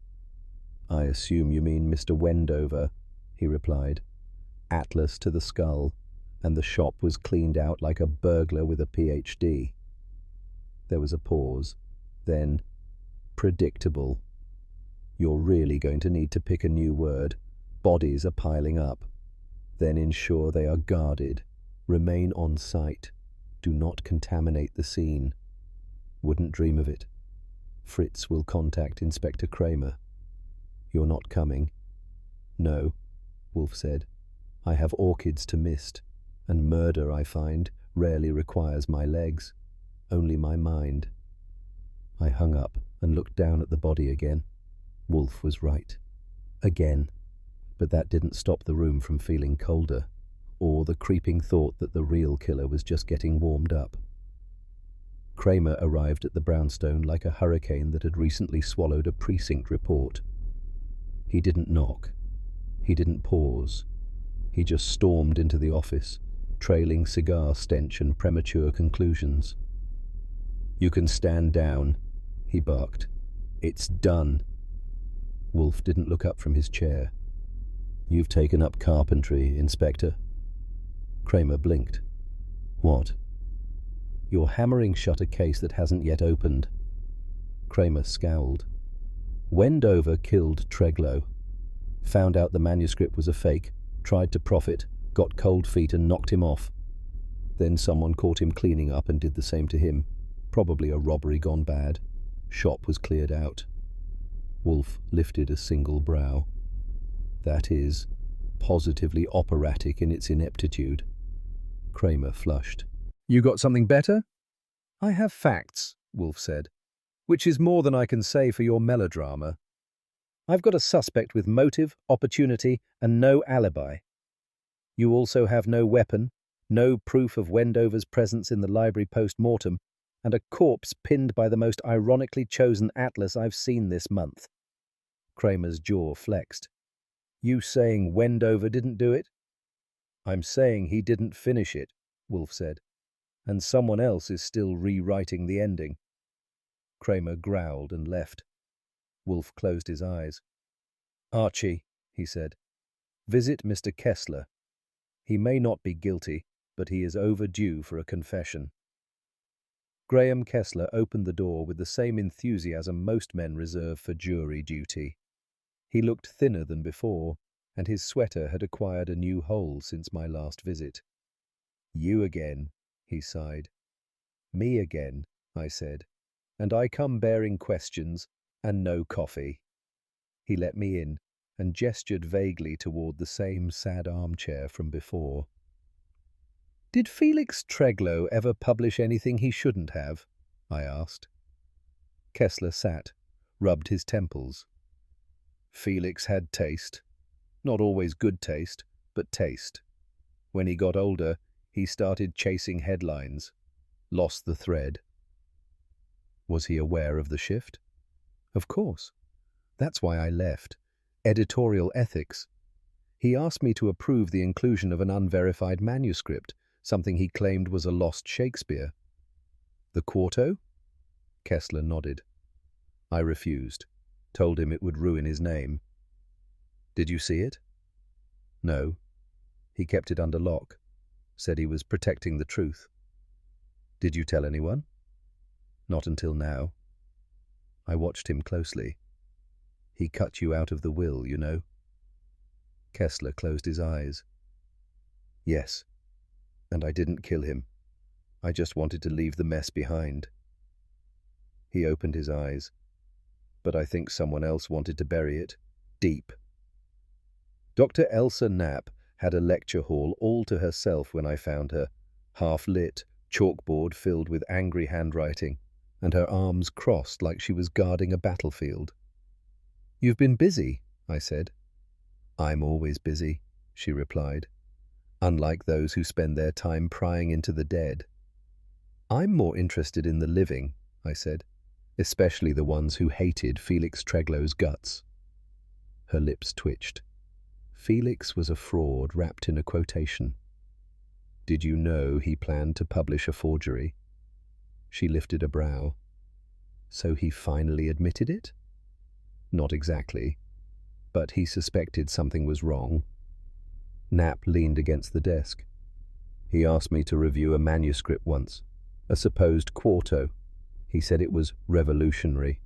Speaker 1: "I assume you mean Mr. Wendover," he replied. "Atlas to the skull, and the shop was cleaned out like a burglar with a PhD. There was a pause. Then, predictable. You're really going to need to pick a new word. Bodies are piling up. Then ensure they are guarded. Remain on site. Do not contaminate the scene. Wouldn't dream of it. Fritz will contact Inspector Kramer. You're not coming?" "No," Wolfe said. "I have orchids to mist, and murder, I find, rarely requires my legs, only my mind." I hung up and looked down at the body again. Wolfe was right. Again. But that didn't stop the room from feeling colder, or the creeping thought that the real killer was just getting warmed up. Kramer arrived at the brownstone like a hurricane that had recently swallowed a precinct report. He didn't knock. He didn't pause. He just stormed into the office, trailing cigar stench and premature conclusions. "You can stand down," he barked. "It's done." Wolfe didn't look up from his chair. "You've taken up carpentry, Inspector." Kramer blinked. "What?" "You're hammering shut a case that hasn't yet opened." Kramer scowled. "Wendover killed Treglow. Found out the manuscript was a fake, tried to profit, got cold feet and knocked him off. Then someone caught him cleaning up and did the same to him. Probably a robbery gone bad. Shop was cleared out." Wolfe lifted a single brow. "That is positively operatic in its ineptitude." Kramer flushed. "You got something better?" "I have facts," Wolfe said, "which is more than I can say for your melodrama. I've got a suspect with motive, opportunity, and no alibi. You also have no weapon, no proof of Wendover's presence in the library post-mortem, and a corpse pinned by the most ironically chosen atlas I've seen this month." Kramer's jaw flexed. "You saying Wendover didn't do it?" "I'm saying he didn't finish it," Wolfe said, "and someone else is still rewriting the ending." Kramer growled and left. Wolfe closed his eyes. "Archie," he said, "visit Mr. Kessler. He may not be guilty, but he is overdue for a confession." Graham Kessler opened the door with the same enthusiasm most men reserve for jury duty. He looked thinner than before, and his sweater had acquired a new hole since my last visit. "You again," he sighed. "Me again," I said, "and I come bearing questions and no coffee." He let me in and gestured vaguely toward the same sad armchair from before. "Did Felix Treglow ever publish anything he shouldn't have?" I asked. Kessler sat, rubbed his temples. "Felix had taste. Not always good taste, but taste. When he got older, he started chasing headlines. Lost the thread." "Was he aware of the shift?" "Of course. That's why I left. Editorial ethics. He asked me to approve the inclusion of an unverified manuscript, something he claimed was a lost Shakespeare." "The quarto?" Kessler nodded. I refused, told him it would ruin his name. "Did you see it?" "No. He kept it under lock. Said he was protecting the truth." "Did you tell anyone?" "Not until now." I watched him closely. "He cut you out of the will, you know." Kessler closed his eyes. "Yes. And I didn't kill him. I just wanted to leave the mess behind." He opened his eyes. "But I think someone else wanted to bury it, deep." Dr. Elsa Knapp had a lecture hall all to herself when I found her, half-lit, chalkboard filled with angry handwriting, and her arms crossed like she was guarding a battlefield. "You've been busy," I said. "I'm always busy," she replied. "Unlike those who spend their time prying into the dead." "I'm more interested in the living," I said, "especially the ones who hated Felix Treglow's guts." Her lips twitched. Felix was a fraud wrapped in a quotation. "Did you know he planned to publish a forgery?" She lifted a brow. "So he finally admitted it?" "Not exactly, but he suspected something was wrong." Knapp leaned against the desk. "He asked me to review a manuscript once, a supposed quarto. He said it was revolutionary.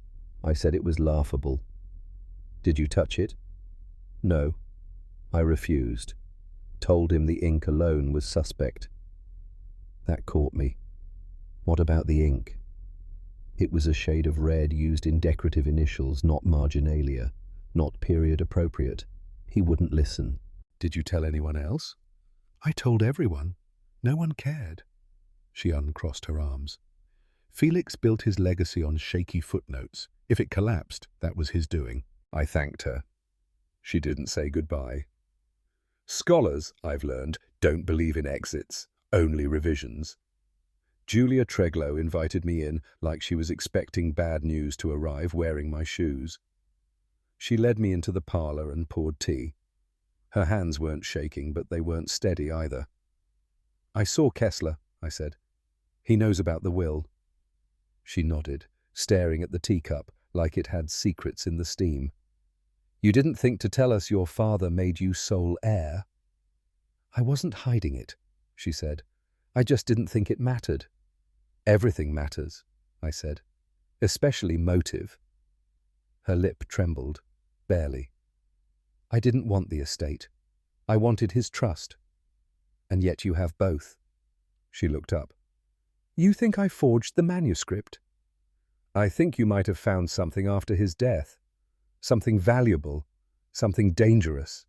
Speaker 1: I said it was laughable." "Did you touch it?" "No." I refused. Told him the ink alone was suspect. That caught me. "What about the ink?" "It was a shade of red used in decorative initials, not marginalia, not period appropriate." He wouldn't listen. "Did you tell anyone else?" "I told everyone. No one cared." She uncrossed her arms. "Felix built his legacy on shaky footnotes. If it collapsed, that was his doing." I thanked her. She didn't say goodbye. Scholars, I've learned, don't believe in exits, only revisions. Julia Treglow invited me in like she was expecting bad news to arrive wearing my shoes. She led me into the parlor and poured tea. Her hands weren't shaking, but they weren't steady either. "I saw Kessler," I said. "He knows about the will." She nodded, staring at the teacup like it had secrets in the steam. You didn't think to tell us your father made you sole heir? I wasn't hiding it, she said. I just didn't think it mattered. Everything matters, I said, especially motive. Her lip trembled, barely. I didn't want the estate. I wanted his trust. And yet you have both. She looked up. You think I forged the manuscript? I think you might have found something after his death. Something valuable, something dangerous.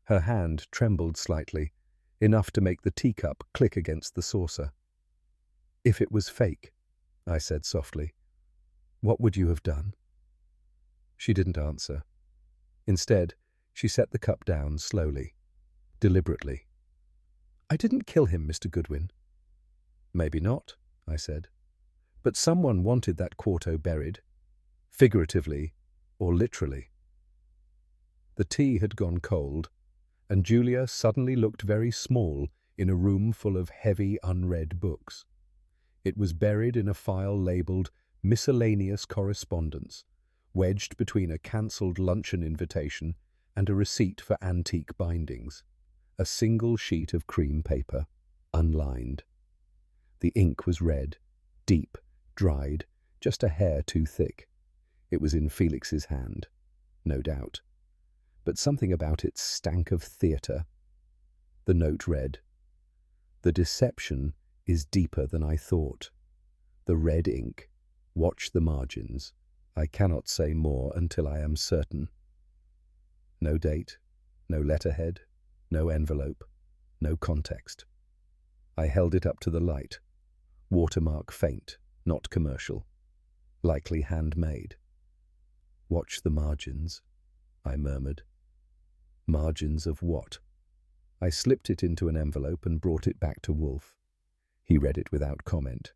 Speaker 1: Her hand trembled slightly, enough to make the teacup click against the saucer. If it was fake, I said softly, what would you have done? She didn't answer. Instead, she set the cup down slowly, deliberately. I didn't kill him, Mr. Goodwin. Maybe not, I said. But someone wanted that quarto buried, figuratively or literally. The tea had gone cold, and Julia suddenly looked very small in a room full of heavy, unread books. It was buried in a file labelled Miscellaneous Correspondence, wedged between a cancelled luncheon invitation and a receipt for antique bindings. A single sheet of cream paper, unlined. The ink was red, deep, dried, just a hair too thick. It was in Felix's hand, no doubt. But something about it stank of theatre. The note read, The deception is deeper than I thought. The red ink. Watch the margins. I cannot say more until I am certain. No date, no letterhead, no envelope, no context. I held it up to the light. Watermark faint, not commercial. Likely handmade. Watch the margins, I murmured. Margins of what? I slipped it into an envelope and brought it back to Wolfe. He read it without comment,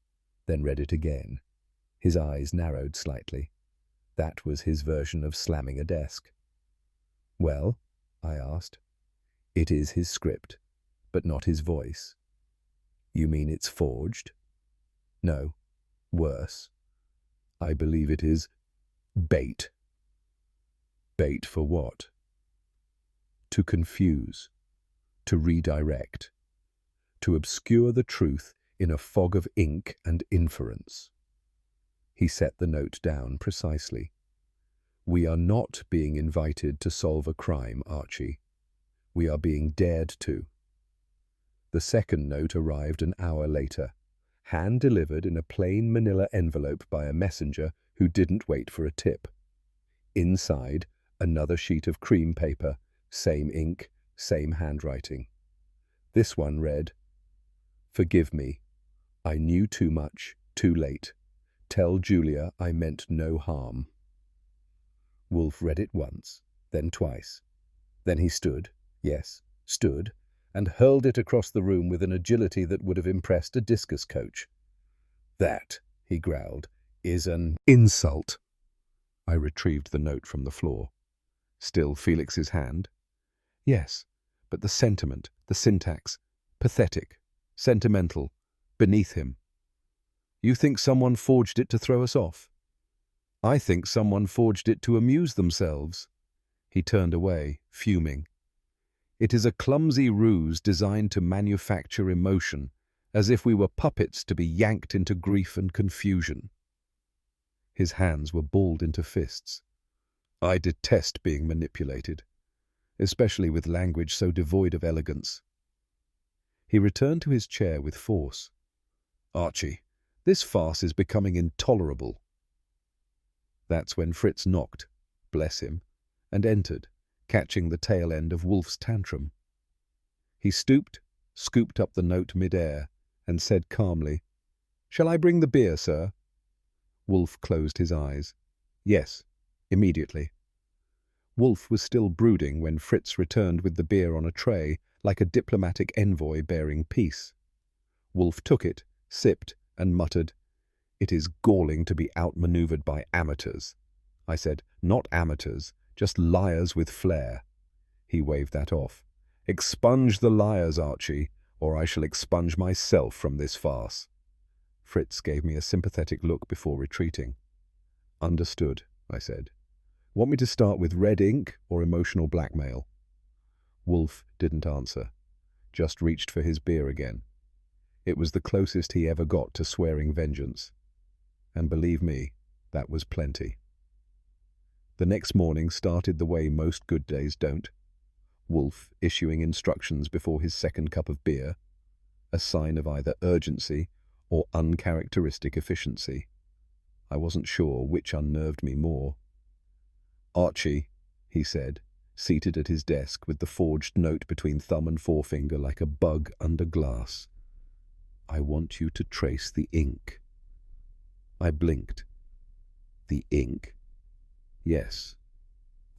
Speaker 1: then read it again. His eyes narrowed slightly. That was his version of slamming a desk. Well, I asked. It is his script, but not his voice. You mean it's forged? No, worse. I believe it is bait. Bait for what? To confuse, to redirect, to obscure the truth in a fog of ink and inference. He set the note down precisely. We are not being invited to solve a crime, Archie. We are being dared to. The second note arrived an hour later, hand-delivered in a plain manila envelope by a messenger who didn't wait for a tip. Inside, another sheet of cream paper, same ink, same handwriting. This one read, Forgive me. I knew too much, too late. Tell Julia I meant no harm. Wolfe read it once, then twice. Then he stood, yes, stood, and hurled it across the room with an agility that would have impressed a discus coach. That, he growled, is an insult. I retrieved the note from the floor. Still Felix's hand? Yes, but the sentiment, the syntax, pathetic, sentimental, beneath him. You think someone forged it to throw us off? I think someone forged it to amuse themselves. He turned away, fuming. It is a clumsy ruse designed to manufacture emotion, as if we were puppets to be yanked into grief and confusion. His hands were balled into fists. I detest being manipulated, especially with language so devoid of elegance. He returned to his chair with force. Archie, this farce is becoming intolerable. That's when Fritz knocked, bless him, and entered, catching the tail end of Wolfe's tantrum. He stooped, scooped up the note mid-air, and said calmly, Shall I bring the beer, sir? Wolfe closed his eyes. Yes, immediately. Wolfe was still brooding when Fritz returned with the beer on a tray, like a diplomatic envoy bearing peace. Wolfe took it, sipped, and muttered, It is galling to be outmanoeuvred by amateurs. I said, Not amateurs, just liars with flair. He waved that off. Expunge the liars, Archie, or I shall expunge myself from this farce. Fritz gave me a sympathetic look before retreating. Understood, I said. Want me to start with red ink or emotional blackmail? Wolfe didn't answer, just reached for his beer again. It was the closest he ever got to swearing vengeance. And believe me, that was plenty. The next morning started the way most good days don't. Wolfe issuing instructions before his second cup of beer, a sign of either urgency or uncharacteristic efficiency. I wasn't sure which unnerved me more. "Archie," he said, seated at his desk with the forged note between thumb and forefinger like a bug under glass. "I want you to trace the ink." I blinked. "The ink?" "Yes.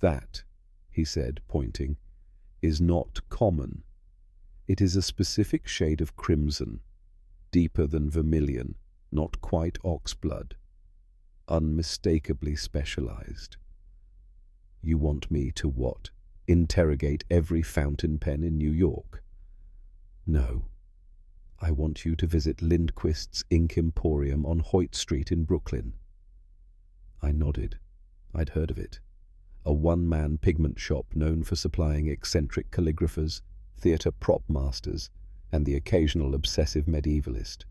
Speaker 1: That," he said, pointing, "is not common. It is a specific shade of crimson, deeper than vermilion, not quite oxblood, unmistakably specialized." "You want me to what? Interrogate every fountain pen in New York?" "No. I want you to visit Lindquist's Ink Emporium on Hoyt Street in Brooklyn." I nodded. I'd heard of it. A one-man pigment shop known for supplying eccentric calligraphers, theatre prop masters, and the occasional obsessive medievalist.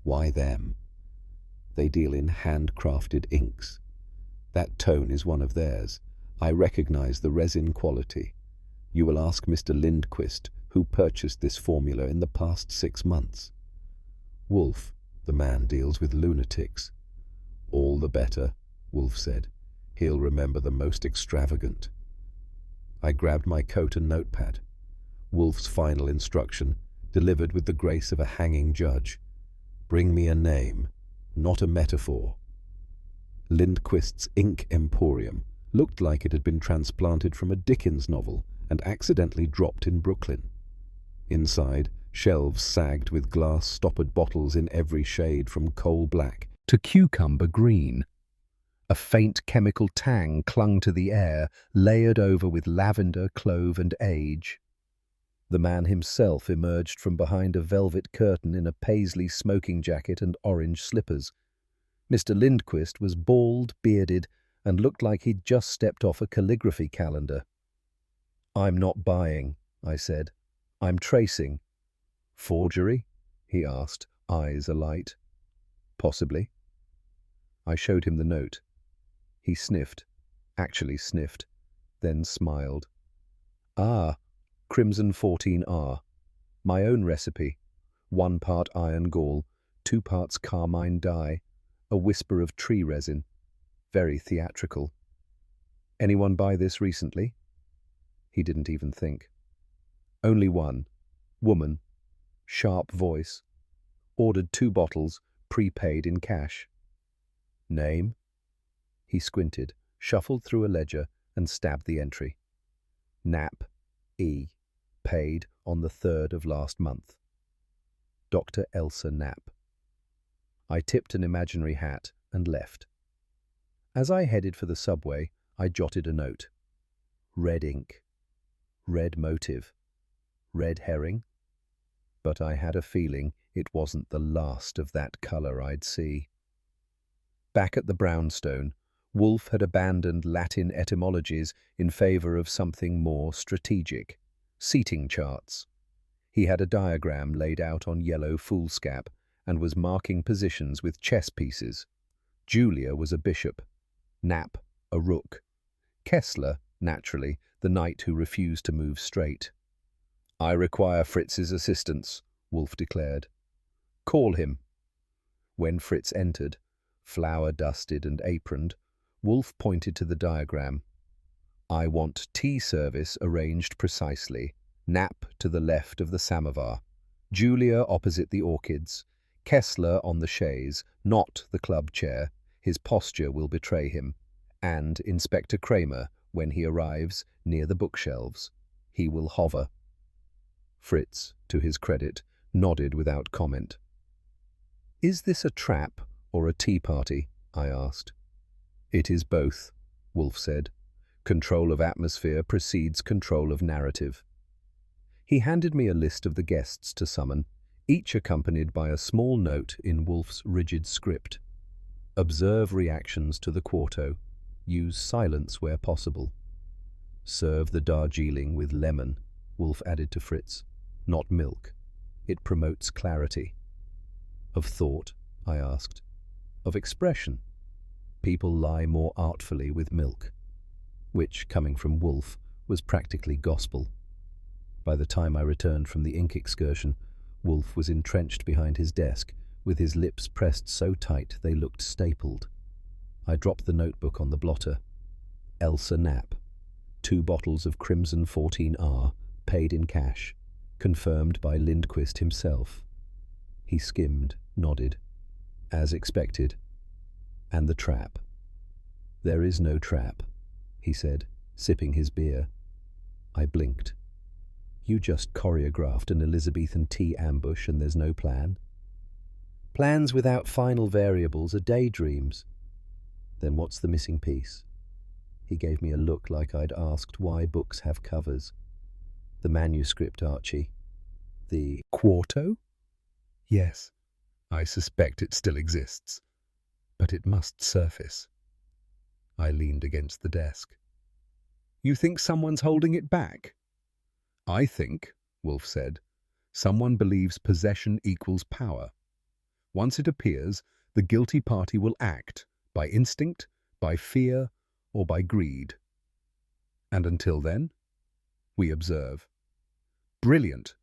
Speaker 1: Why them? They deal in handcrafted inks. That tone is one of theirs. I recognize the resin quality. You will ask Mr. Lindquist, who purchased this formula in the past 6 months. Wolfe, the man deals with lunatics. "All the better," Wolfe said. "He'll remember the most extravagant." I grabbed my coat and notepad. Wolfe's final instruction, delivered with the grace of a hanging judge. "Bring me a name, not a metaphor." Lindquist's Ink Emporium looked like it had been transplanted from a Dickens novel and accidentally dropped in Brooklyn. Inside, shelves sagged with glass-stoppered bottles in every shade from coal black to cucumber green. A faint chemical tang clung to the air, layered over with lavender, clove, and age. The man himself emerged from behind a velvet curtain in a paisley smoking jacket and orange slippers. Mr. Lindquist was bald, bearded, and looked like he'd just stepped off a calligraphy calendar. "I'm not buying," I said. "I'm tracing." "Forgery?" he asked, eyes alight. "Possibly." I showed him the note. He sniffed, then smiled. "Ah, Crimson 14R. My own recipe. 1 part iron gall, 2 parts carmine dye, a whisper of tree resin. Very theatrical. Anyone buy this recently?" He didn't even think. "Only one. Woman. Sharp voice. Ordered 2 bottles, prepaid in cash." "Name?" He squinted, shuffled through a ledger, and stabbed the entry. "Knapp, E. Paid on the 3rd of last month. Dr. Elsa Knapp." I tipped an imaginary hat and left. As I headed for the subway, I jotted a note. Red ink. Red motive. Red herring. But I had a feeling it wasn't the last of that colour I'd see. Back at the brownstone, Wolfe had abandoned Latin etymologies in favour of something more strategic. Seating charts. He had a diagram laid out on yellow foolscap and was marking positions with chess pieces. Julia was a bishop. Knapp, a rook. Kessler, naturally, the knight who refused to move straight. "I require Fritz's assistance," Wolfe declared. "Call him." When Fritz entered, flour-dusted and aproned, Wolfe pointed to the diagram. "I want tea service arranged precisely. Knapp to the left of the samovar. Julia opposite the orchids. Kessler on the chaise, not the club chair. His posture will betray him. And Inspector Kramer, when he arrives, near the bookshelves. He will hover." Fritz, to his credit, nodded without comment. "Is this a trap or a tea party?" I asked. "It is both," Wolfe said. "Control of atmosphere precedes control of narrative." He handed me a list of the guests to summon, each accompanied by a small note in Wolfe's rigid script. "Observe reactions to the quarto. Use silence where possible. Serve the Darjeeling with lemon, Wolfe added to Fritz. Not milk. It promotes clarity. Of thought? I asked. Of expression. People lie more artfully with milk. Which, coming from Wolfe, was practically gospel. By the time I returned from the ink excursion, Wolfe was entrenched behind his desk, with his lips pressed so tight they looked stapled. I dropped the notebook on the blotter. Elsa Knapp. 2 bottles of Crimson 14R, paid in cash, confirmed by Lindquist himself. He skimmed, nodded. As expected. And the trap. There is no trap, he said, sipping his beer. I blinked. You just choreographed an Elizabethan tea ambush and there's no plan? Plans without final variables are daydreams. Then what's the missing piece? He gave me a look like I'd asked why books have covers. The manuscript, Archie. The quarto? Yes, I suspect it still exists. But it must surface. I leaned against the desk. You think someone's holding it back? I think, Wolfe said, someone believes possession equals power. Once it appears, the guilty party will act, by instinct, by fear, or by greed. And until then, we observe. Brilliant.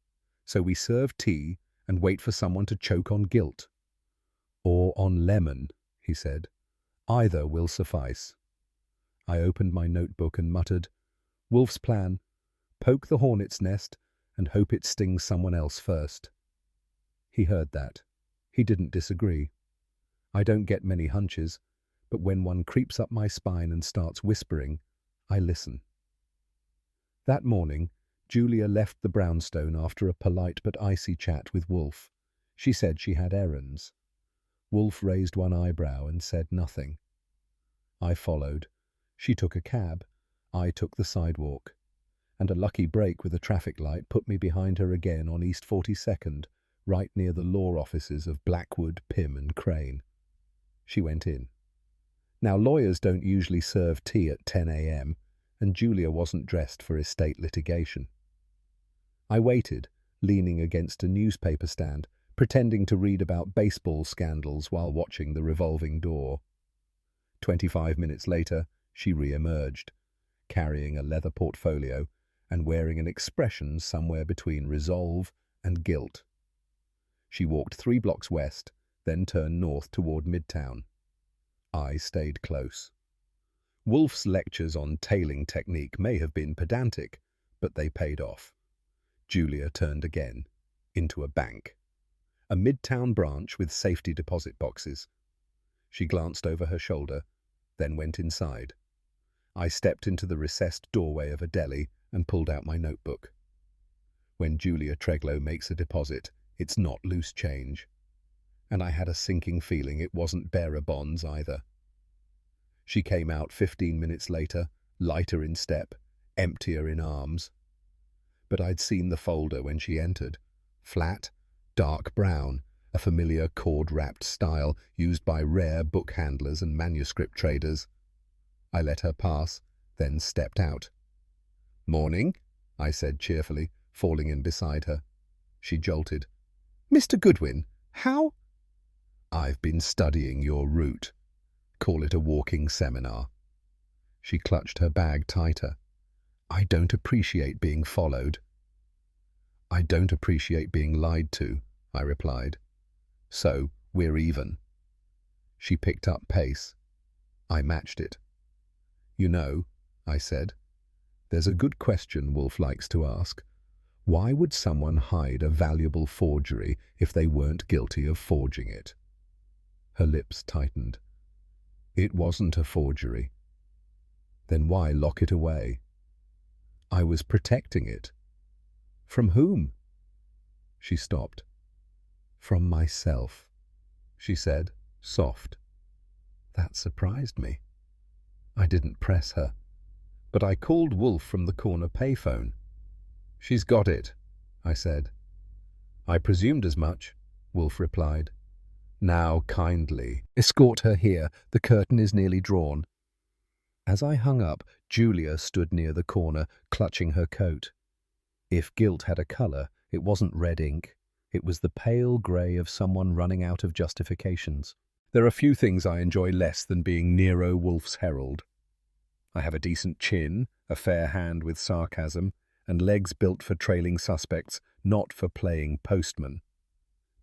Speaker 1: So we serve tea and wait for someone to choke on guilt. Or on lemon, he said. Either will suffice. I opened my notebook and muttered, Wolfe's plan, poke the hornet's nest and hope it stings someone else first. He heard that. He didn't disagree. I don't get many hunches, but when one creeps up my spine and starts whispering, I listen. That morning, Julia left the brownstone after a polite but icy chat with Wolfe. She said she had errands. Wolfe raised one eyebrow and said nothing. I followed. She took a cab. I took the sidewalk. And a lucky break with a traffic light put me behind her again on East 42nd, right near the law offices of Blackwood, Pym and Crane. She went in. Now, lawyers don't usually serve tea at 10 a.m., and Julia wasn't dressed for estate litigation. I waited, leaning against a newspaper stand, pretending to read about baseball scandals while watching the revolving door. 25 minutes later, she re-emerged, carrying a leather portfolio and wearing an expression somewhere between resolve and guilt. She walked 3 blocks west, then turned north toward Midtown. I stayed close. Wolfe's lectures on tailing technique may have been pedantic, but they paid off. Julia turned again, into a bank. A Midtown branch with safety deposit boxes. She glanced over her shoulder, then went inside. I stepped into the recessed doorway of a deli and pulled out my notebook. When Julia Treglow makes a deposit, it's not loose change. And I had a sinking feeling it wasn't bearer bonds either. She came out 15 minutes later, lighter in step, emptier in arms. But I'd seen the folder when she entered. Flat, dark brown, a familiar cord-wrapped style used by rare book handlers and manuscript traders. I let her pass, then stepped out. "Morning," I said cheerfully, falling in beside her. She jolted. "Mr. Goodwin, how—" "I've been studying your route. Call it a walking seminar." She clutched her bag tighter. "I don't appreciate being followed." "I don't appreciate being lied to," I replied. "So, we're even." She picked up pace. I matched it. "You know," I said, "there's a good question Wolfe likes to ask. Why would someone hide a valuable forgery if they weren't guilty of forging it?" Her lips tightened. "It wasn't a forgery." "Then why lock it away?" "I was protecting it." "From whom?" She stopped. "From myself," she said, soft. That surprised me. I didn't press her, but I called Wolfe from the corner payphone. "She's got it," I said. "I presumed as much," Wolfe replied. "Now kindly escort her here. The curtain is nearly drawn." As I hung up, Julia stood near the corner, clutching her coat. If guilt had a colour, it wasn't red ink. It was the pale grey of someone running out of justifications. There are few things I enjoy less than being Nero Wolfe's herald. I have a decent chin, a fair hand with sarcasm, and legs built for trailing suspects, not for playing postman.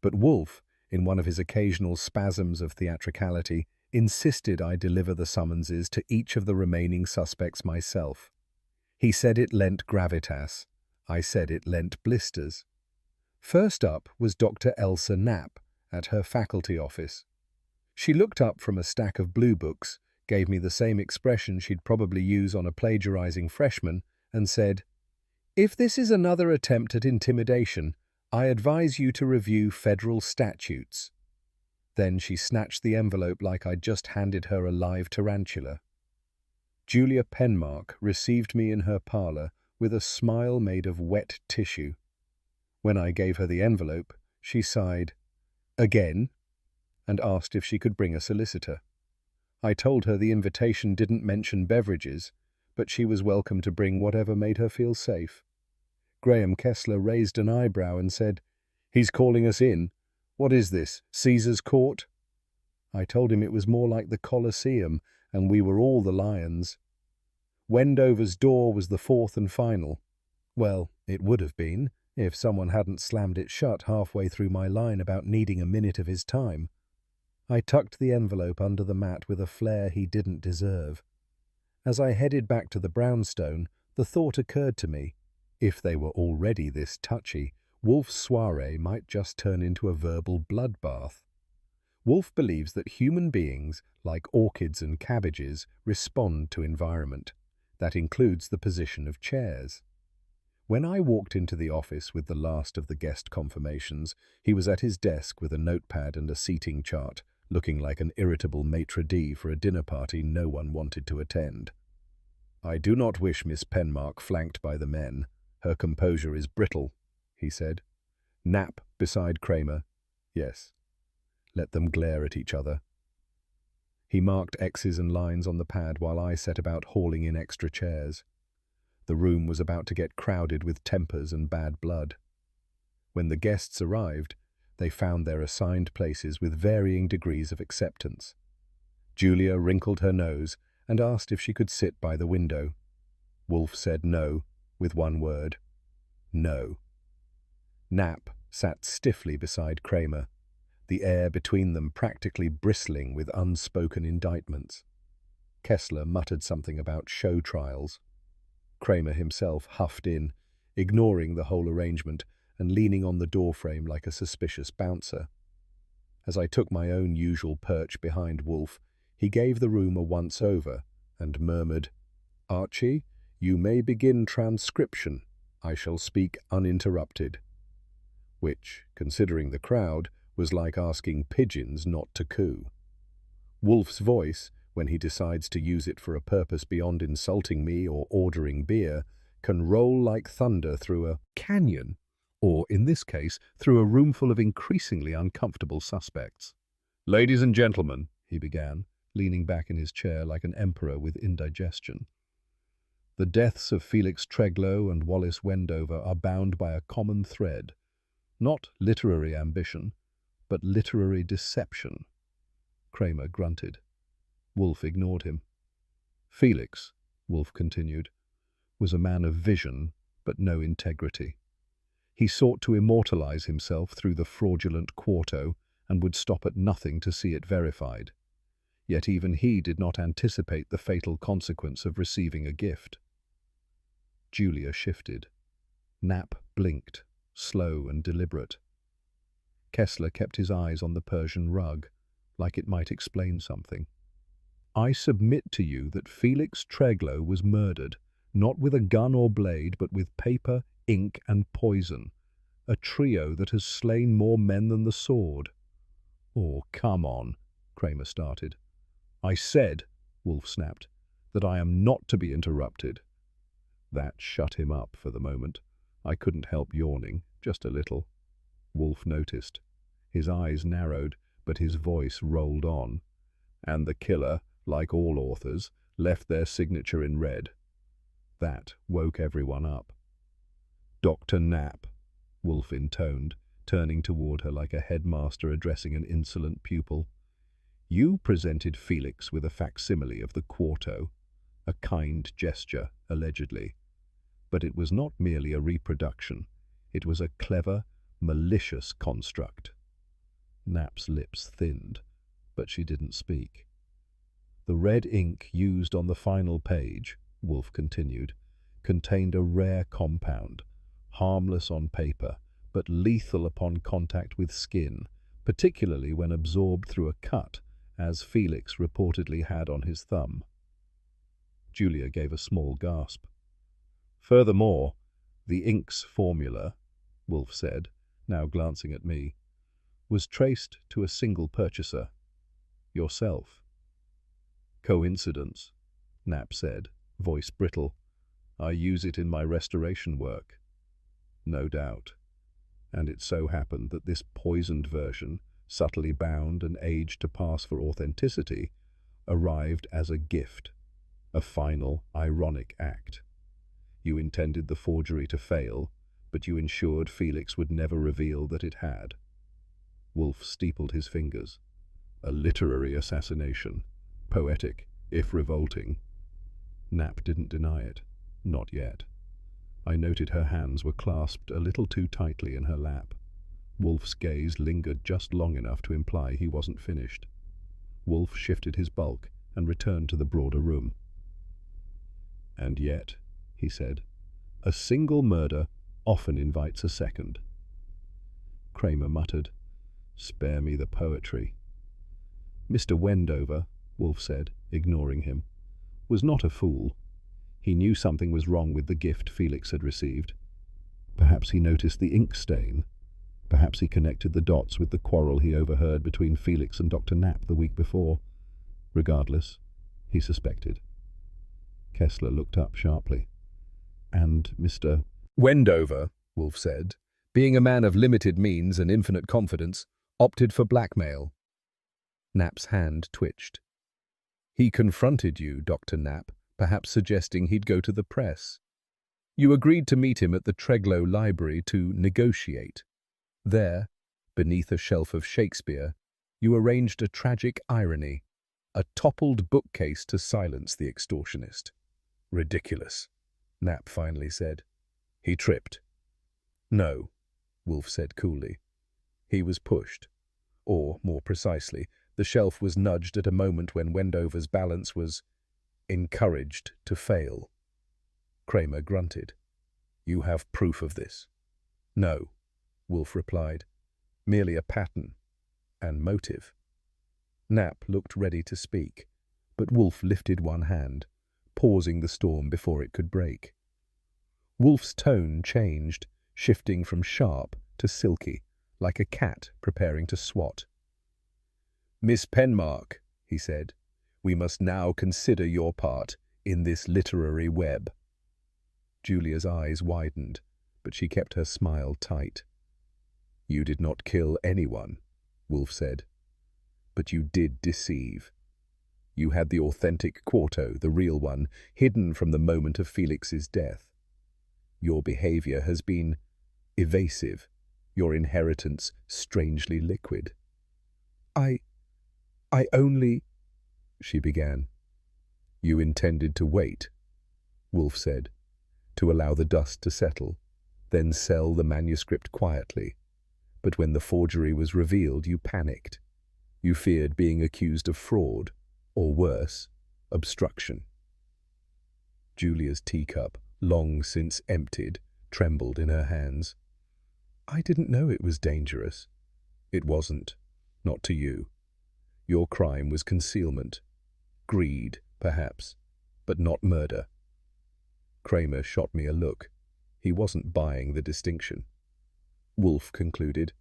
Speaker 1: But Wolfe, in one of his occasional spasms of theatricality, insisted I deliver the summonses to each of the remaining suspects myself. He said it lent gravitas. I said it lent blisters. First up was Dr. Elsa Knapp at her faculty office. She looked up from a stack of blue books, gave me the same expression she'd probably use on a plagiarizing freshman, and said, "If this is another attempt at intimidation, I advise you to review federal statutes." Then she snatched the envelope like I'd just handed her a live tarantula. Julia Penmark received me in her parlour with a smile made of wet tissue. When I gave her the envelope, she sighed, "Again?" and asked if she could bring a solicitor. I told her the invitation didn't mention beverages, but she was welcome to bring whatever made her feel safe. Graham Kessler raised an eyebrow and said, "He's calling us in. What is this, Caesar's court?" I told him it was more like the Colosseum, and we were all the lions. Wendover's door was the fourth and final. Well, it would have been, if someone hadn't slammed it shut halfway through my line about needing a minute of his time. I tucked the envelope under the mat with a flair he didn't deserve. As I headed back to the brownstone, the thought occurred to me, if they were already this touchy, Wolfe's soiree might just turn into a verbal bloodbath. Wolfe believes that human beings, like orchids and cabbages, respond to environment. That includes the position of chairs. When I walked into the office with the last of the guest confirmations, he was at his desk with a notepad and a seating chart, looking like an irritable maitre d' for a dinner party no one wanted to attend. "I do not wish Miss Penmark flanked by the men. Her composure is brittle," he said. "Knapp beside Kramer. Yes. Let them glare at each other." He marked X's and lines on the pad while I set about hauling in extra chairs. The room was about to get crowded with tempers and bad blood. When the guests arrived, they found their assigned places with varying degrees of acceptance. Julia wrinkled her nose and asked if she could sit by the window. Wolfe said no, with one word. No. Knapp sat stiffly beside Kramer, the air between them practically bristling with unspoken indictments. Kessler muttered something about show trials. Kramer himself huffed in, ignoring the whole arrangement and leaning on the doorframe like a suspicious bouncer. As I took my own usual perch behind Wolfe, he gave the room a once-over and murmured, "Archie, you may begin transcription. I shall speak uninterrupted." Which, considering the crowd, was like asking pigeons not to coo. Wolfe's voice, when he decides to use it for a purpose beyond insulting me or ordering beer, can roll like thunder through a canyon, or, in this case, through a roomful of increasingly uncomfortable suspects. "Ladies and gentlemen," he began, leaning back in his chair like an emperor with indigestion. "The deaths of Felix Treglow and Wallace Wendover are bound by a common thread, not literary ambition, but literary deception." Kramer grunted. Wolfe ignored him. "Felix," Wolfe continued, "was a man of vision, but no integrity. He sought to immortalize himself through the fraudulent quarto and would stop at nothing to see it verified. Yet even he did not anticipate the fatal consequence of receiving a gift." Julia shifted. Knapp blinked, slow and deliberate. Kessler kept his eyes on the Persian rug, like it might explain something. "I submit to you that Felix Treglow was murdered, not with a gun or blade, but with paper, ink, and poison, a trio that has slain more men than the sword." "Oh, come on," Kramer started. "I said," Wolfe snapped, "that I am not to be interrupted." That shut him up for the moment. I couldn't help yawning, just a little. Wolfe noticed. His eyes narrowed, but his voice rolled on. "And the killer, like all authors, left their signature in red. That woke everyone up. "Dr. Knapp," Wolfe intoned, turning toward her like a headmaster addressing an insolent pupil. "You presented Felix with a facsimile of the quarto, a kind gesture, allegedly. But it was not merely a reproduction. It was a clever, malicious construct." Knapp's lips thinned, but she didn't speak. "The red ink used on the final page," Wolfe continued, "contained a rare compound, harmless on paper, but lethal upon contact with skin, particularly when absorbed through a cut, as Felix reportedly had on his thumb." Julia gave a small gasp. "Furthermore, the ink's formula," Wolfe said, now glancing at me, "was traced to a single purchaser, yourself." "Coincidence," Knapp said, voice brittle. "I use it in my restoration work." "No doubt. And it so happened that this poisoned version, subtly bound and aged to pass for authenticity, arrived as a gift, a final, ironic act. You intended the forgery to fail, but you ensured Felix would never reveal that it had." Wolfe steepled his fingers. "A literary assassination. Poetic, if revolting." Knapp didn't deny it. Not yet. I noted her hands were clasped a little too tightly in her lap. Wolfe's gaze lingered just long enough to imply he wasn't finished. Wolfe shifted his bulk and returned to the broader room. "And yet," he said, "a single murder often invites a second." Kramer muttered, "Spare me the poetry." "Mr. Wendover," Wolfe said, ignoring him, "was not a fool. He knew something was wrong with the gift Felix had received. Perhaps he noticed the ink stain. Perhaps he connected the dots with the quarrel he overheard between Felix and Dr. Knapp the week before. Regardless, he suspected." Kessler looked up sharply. "And Mr.
Speaker 3: Wendover," Wolfe said, "being a man of limited means and infinite confidence, opted for blackmail."
Speaker 1: Knapp's hand twitched.
Speaker 3: "He confronted you, Dr. Knapp, perhaps suggesting he'd go to the press. You agreed to meet him at the Treglow Library to negotiate. There, beneath a shelf of Shakespeare, you arranged a tragic irony, a toppled bookcase to silence the extortionist." "Ridiculous," Knapp finally said. "He tripped."
Speaker 1: "No," Wolfe said coolly. "He was pushed. Or, more precisely, the shelf was nudged at a moment when Wendover's balance was encouraged to fail." Kramer grunted. "You have proof of this?" "No," Wolfe replied. "Merely a pattern and motive." Knapp looked ready to speak, but Wolfe lifted one hand, pausing the storm before it could break. Wolfe's tone changed, shifting from sharp to silky, like a cat preparing to swat. "Miss Penmark," he said, "we must now consider your part in this literary web." Julia's eyes widened, but she kept her smile tight. "You did not kill anyone," Wolfe said, "but you did deceive. You had the authentic quarto, the real one, hidden from the moment of Felix's death. Your behavior has been evasive, your inheritance strangely liquid." I only," she began. "You intended to wait," Wolfe said, "to allow the dust to settle, then sell the manuscript quietly. But when the forgery was revealed, you panicked. You feared being accused of fraud, or worse, obstruction." Julia's teacup, long since emptied, trembled in her hands. "I didn't know it was dangerous." "It wasn't. Not to you. Your crime was concealment. Greed, perhaps, but not murder." Kramer shot me a look. He wasn't buying the distinction. Wolfe concluded,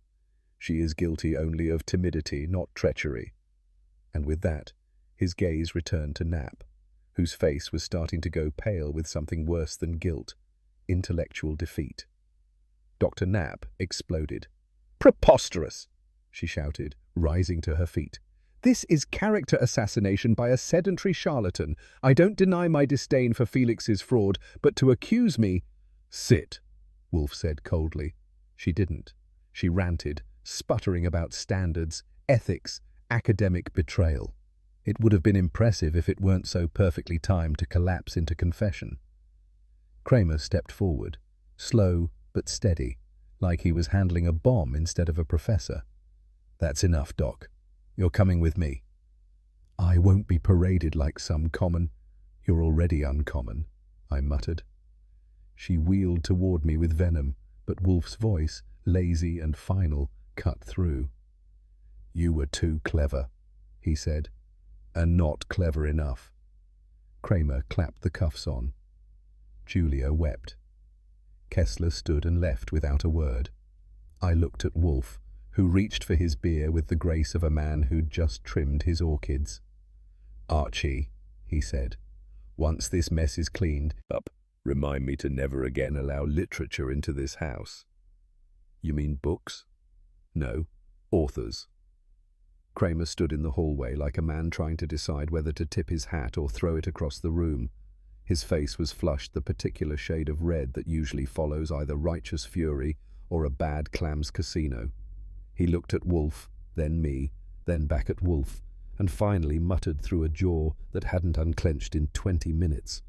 Speaker 1: "She is guilty only of timidity, not treachery." And with that, his gaze returned to Knapp, whose face was starting to go pale with something worse than guilt, intellectual defeat. Dr. Knapp exploded. "Preposterous!" she shouted, rising to her feet.
Speaker 3: This is character assassination by a sedentary charlatan. I don't deny my disdain for Felix's fraud, but to accuse me— Sit, Wolfe said coldly. She didn't. She ranted, sputtering about standards, ethics, academic betrayal. It would have been impressive if it weren't so perfectly timed to collapse into confession. Kramer stepped forward, slow but steady, like he was handling a bomb instead of a professor. That's enough, Doc. You're coming with me. I won't be paraded like some common— You're already uncommon, I muttered. She wheeled toward me with venom, but Wolfe's voice, lazy and final, cut through. You were too clever, he said, and not clever enough. Kramer clapped the cuffs on. Julia wept. Kessler stood and left without a word. I looked at Wolfe, who reached for his beer with the grace of a man who'd just trimmed his orchids. Archie, he said, once this mess is cleaned up, remind me to never again allow literature into this house. You mean books? No, authors. Kramer stood in the hallway like a man trying to decide whether to tip his hat or throw it across the room. His face was flushed the particular shade of red that usually follows either righteous fury or a bad clam's casino. He looked at Wolfe, then me, then back at Wolfe, and finally muttered through a jaw that hadn't unclenched in 20 minutes.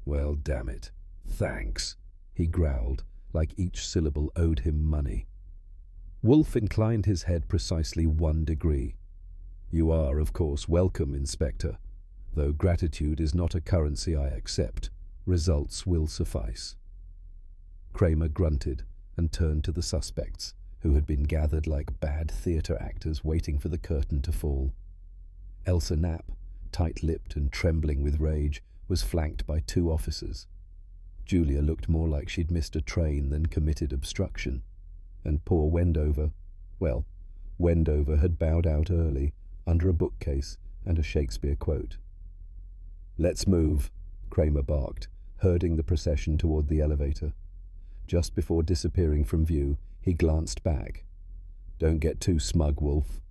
Speaker 3: Well, damn it. Thanks, he growled, like each syllable owed him money. Wolfe inclined his head precisely 1 degree. You are, of course, welcome, Inspector. Though gratitude is not a currency I accept, results will suffice. Kramer grunted and turned to the suspects, who had been gathered like bad theatre actors waiting for the curtain to fall. Elsa Knapp, tight-lipped and trembling with rage, was flanked by 2 officers. Julia looked more like she'd missed a train than committed obstruction. And poor Wendover, well, Wendover had bowed out early, under a bookcase and a Shakespeare quote. Let's move, Kramer barked, herding the procession toward the elevator. Just before disappearing from view, he glanced back. Don't get too smug, Wolfe.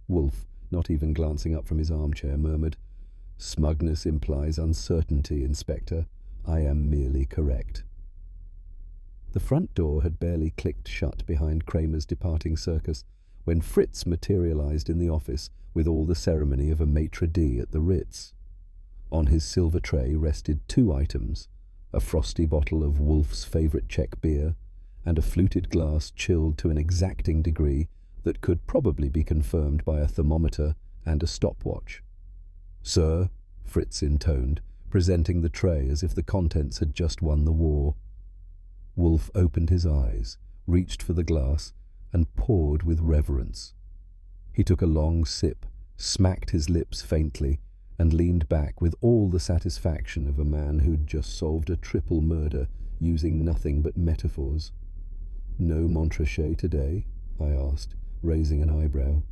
Speaker 3: Wolfe, not even glancing up from his armchair, murmured, Smugness implies uncertainty, Inspector. I am merely correct. The front door had barely clicked shut behind Kramer's departing circus when Fritz materialized in the office with all the ceremony of a maitre d' at the Ritz. On his silver tray rested 2 items, a frosty bottle of Wolfe's favorite Czech beer and a fluted glass chilled to an exacting degree that could probably be confirmed by a thermometer and a stopwatch. Sir, Fritz intoned, presenting the tray as if the contents had just won the war. Wolfe opened his eyes, reached for the glass, and poured with reverence. He took a long sip, smacked his lips faintly, and leaned back with all the satisfaction of a man who'd just solved a triple murder using nothing but metaphors. No Montrachet today? I asked, raising an eyebrow.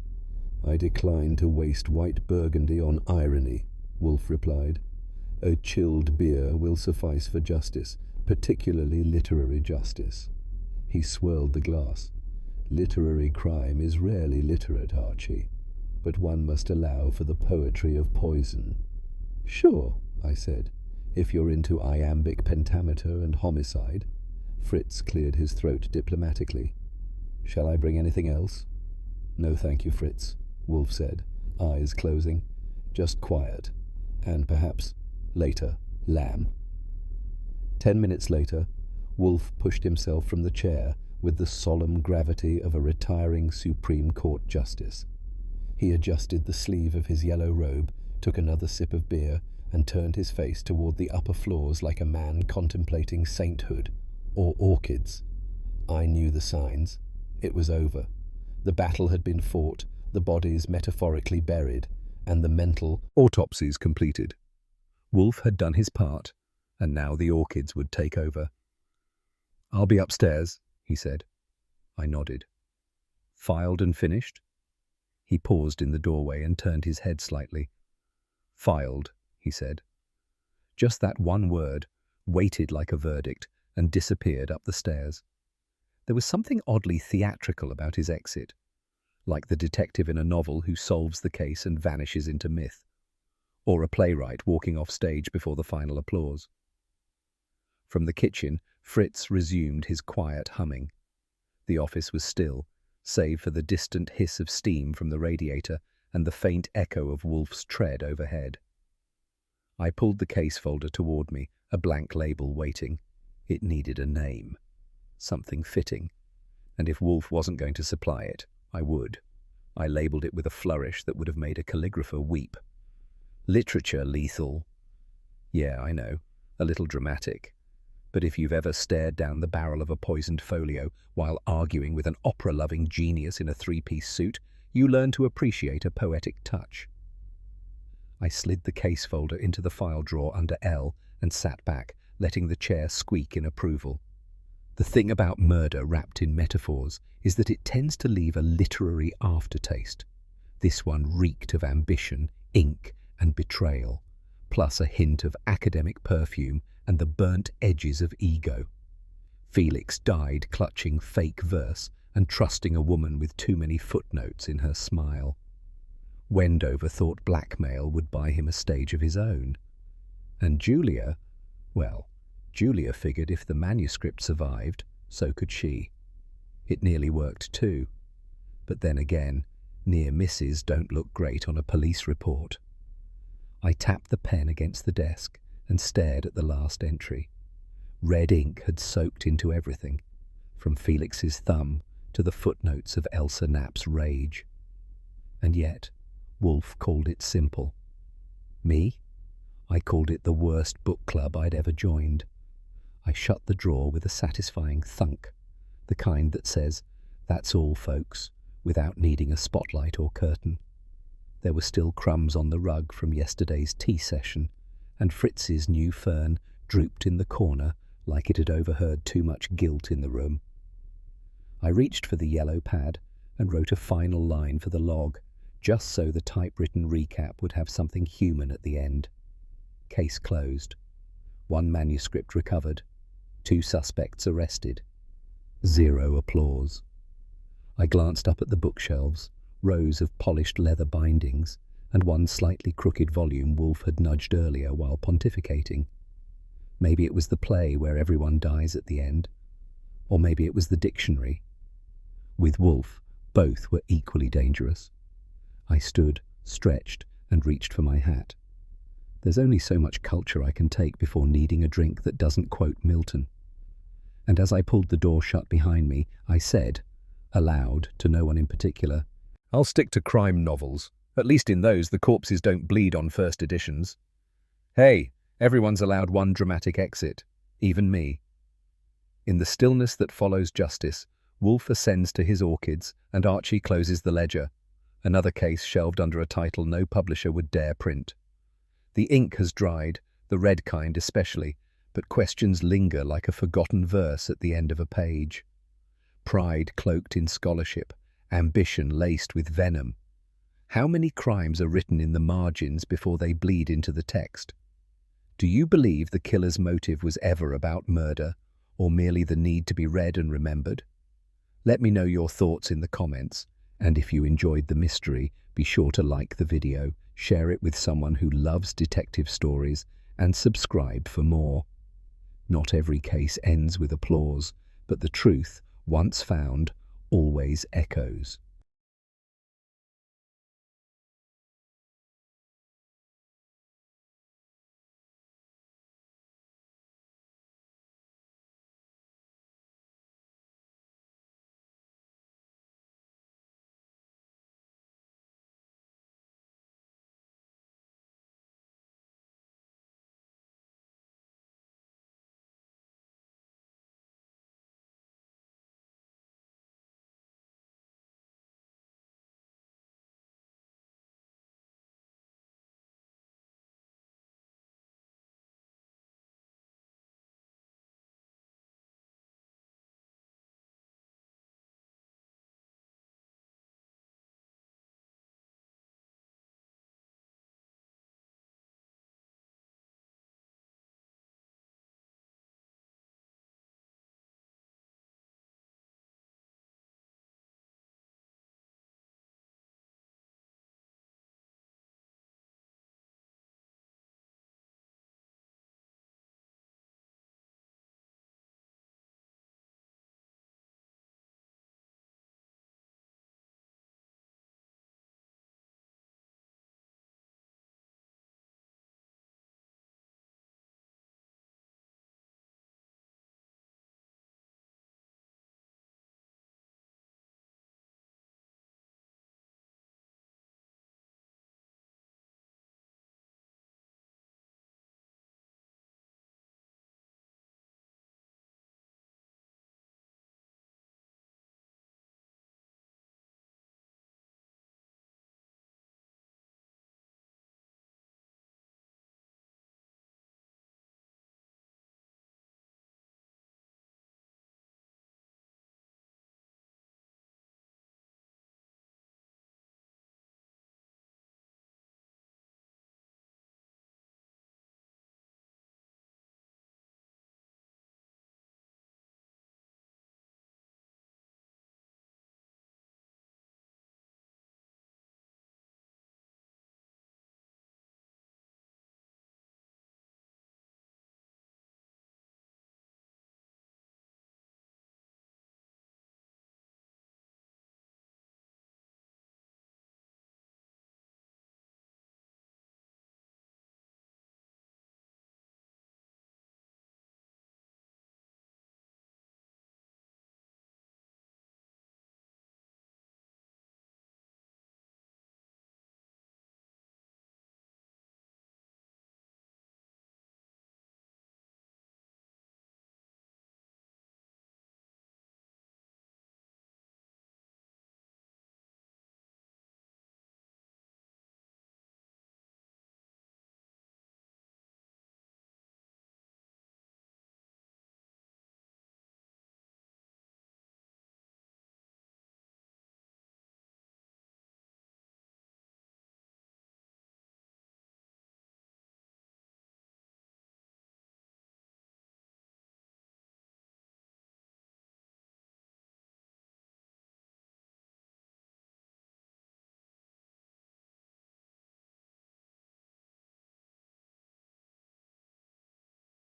Speaker 3: I decline to waste white burgundy on irony, Wolfe replied. A chilled beer will suffice for justice, particularly literary justice. He swirled the glass. Literary crime is rarely literate, Archie, but one must allow for the poetry of poison. Sure, I said, if you're into iambic pentameter and homicide. Fritz cleared his throat diplomatically. Shall I bring anything else? No, thank you, Fritz, Wolfe said, eyes closing. Just quiet, and perhaps, later, lamb. 10 minutes later, Wolfe pushed himself from the chair with the solemn gravity of a retiring Supreme Court justice. He adjusted the sleeve of his yellow robe, took another sip of beer, and turned his face toward the upper floors like a man contemplating sainthood, or orchids. I knew the signs. It was over. The battle had been fought, the bodies metaphorically buried, and the mental autopsies completed. Wolfe had done his part, and now the orchids would take over. I'll be upstairs, he said. I nodded. Filed and finished? He paused in the doorway and turned his head slightly. Filed, he said. Just that one word, weighted like a verdict, and disappeared up the stairs. There was something oddly theatrical about his exit. like the detective in a novel who solves the case and vanishes into myth, or a playwright walking off stage before the final applause. From the kitchen, Fritz resumed his quiet humming. The office was still, save for the distant hiss of steam from the radiator and the faint echo of Wolfe's tread overhead. I pulled the case folder toward me, a blank label waiting. It needed a name, something fitting, and if Wolfe wasn't going to supply it, I would. I labelled it with a flourish that would have made a calligrapher weep. Literature lethal. Yeah, I know, a little dramatic. But if you've ever stared down the barrel of a poisoned folio while arguing with an opera-loving genius in a three-piece suit, you learn to appreciate a poetic touch. I slid the case folder into the file drawer under L and sat back, letting the chair squeak in approval. The thing about murder wrapped in metaphors is that it tends to leave a literary aftertaste. This one reeked of ambition, ink, and betrayal, plus a hint of academic perfume and the burnt edges of ego. Felix died clutching fake verse and trusting a woman with too many footnotes in her smile. Wendover thought blackmail would buy him a stage of his own. And Julia, well, Julia figured if the manuscript survived, so could she. It nearly worked too. But then again, near misses don't look great on a police report. I tapped the pen against the desk and stared at the last entry. Red ink had soaked into everything, from Felix's thumb to the footnotes of Elsa Knapp's rage. And yet, Wolfe called it simple. Me? I called it the worst book club I'd ever joined. I shut the drawer with a satisfying thunk, the kind that says, "That's all, folks," without needing a spotlight or curtain. There were still crumbs on the rug from yesterday's tea session, and Fritz's new fern drooped in the corner like it had overheard too much guilt in the room. I reached for the yellow pad and wrote a final line for the log, just so the typewritten recap would have something human at the end. Case closed. 1 manuscript recovered. 2 suspects arrested. 0 applause. I glanced up at the bookshelves, rows of polished leather bindings, and one slightly crooked volume Wolfe had nudged earlier while pontificating. Maybe it was the play where everyone dies at the end, or maybe it was the dictionary. With Wolfe, both were equally dangerous. I stood, stretched, and reached for my hat. There's only so much culture I can take before needing a drink that doesn't quote Milton. And as I pulled the door shut behind me, I said, aloud to no one in particular,
Speaker 1: I'll stick to crime novels. At least in those, the corpses don't bleed on first editions. Hey, everyone's allowed one dramatic exit, even me. In the stillness that follows justice, Wolfe ascends to his orchids and Archie closes the ledger, another case shelved under a title no publisher would dare print. The ink has dried, the red kind especially, but questions linger like a forgotten verse at the end of a page. Pride cloaked in scholarship, ambition laced with venom. How many crimes are written in the margins before they bleed into the text? Do you believe the killer's motive was ever about murder, or merely the need to be read and remembered? Let me know your thoughts in the comments, and if you enjoyed the mystery, be sure to like the video, share it with someone who loves detective stories, and subscribe for more. Not every case ends with applause, but the truth, once found, always echoes.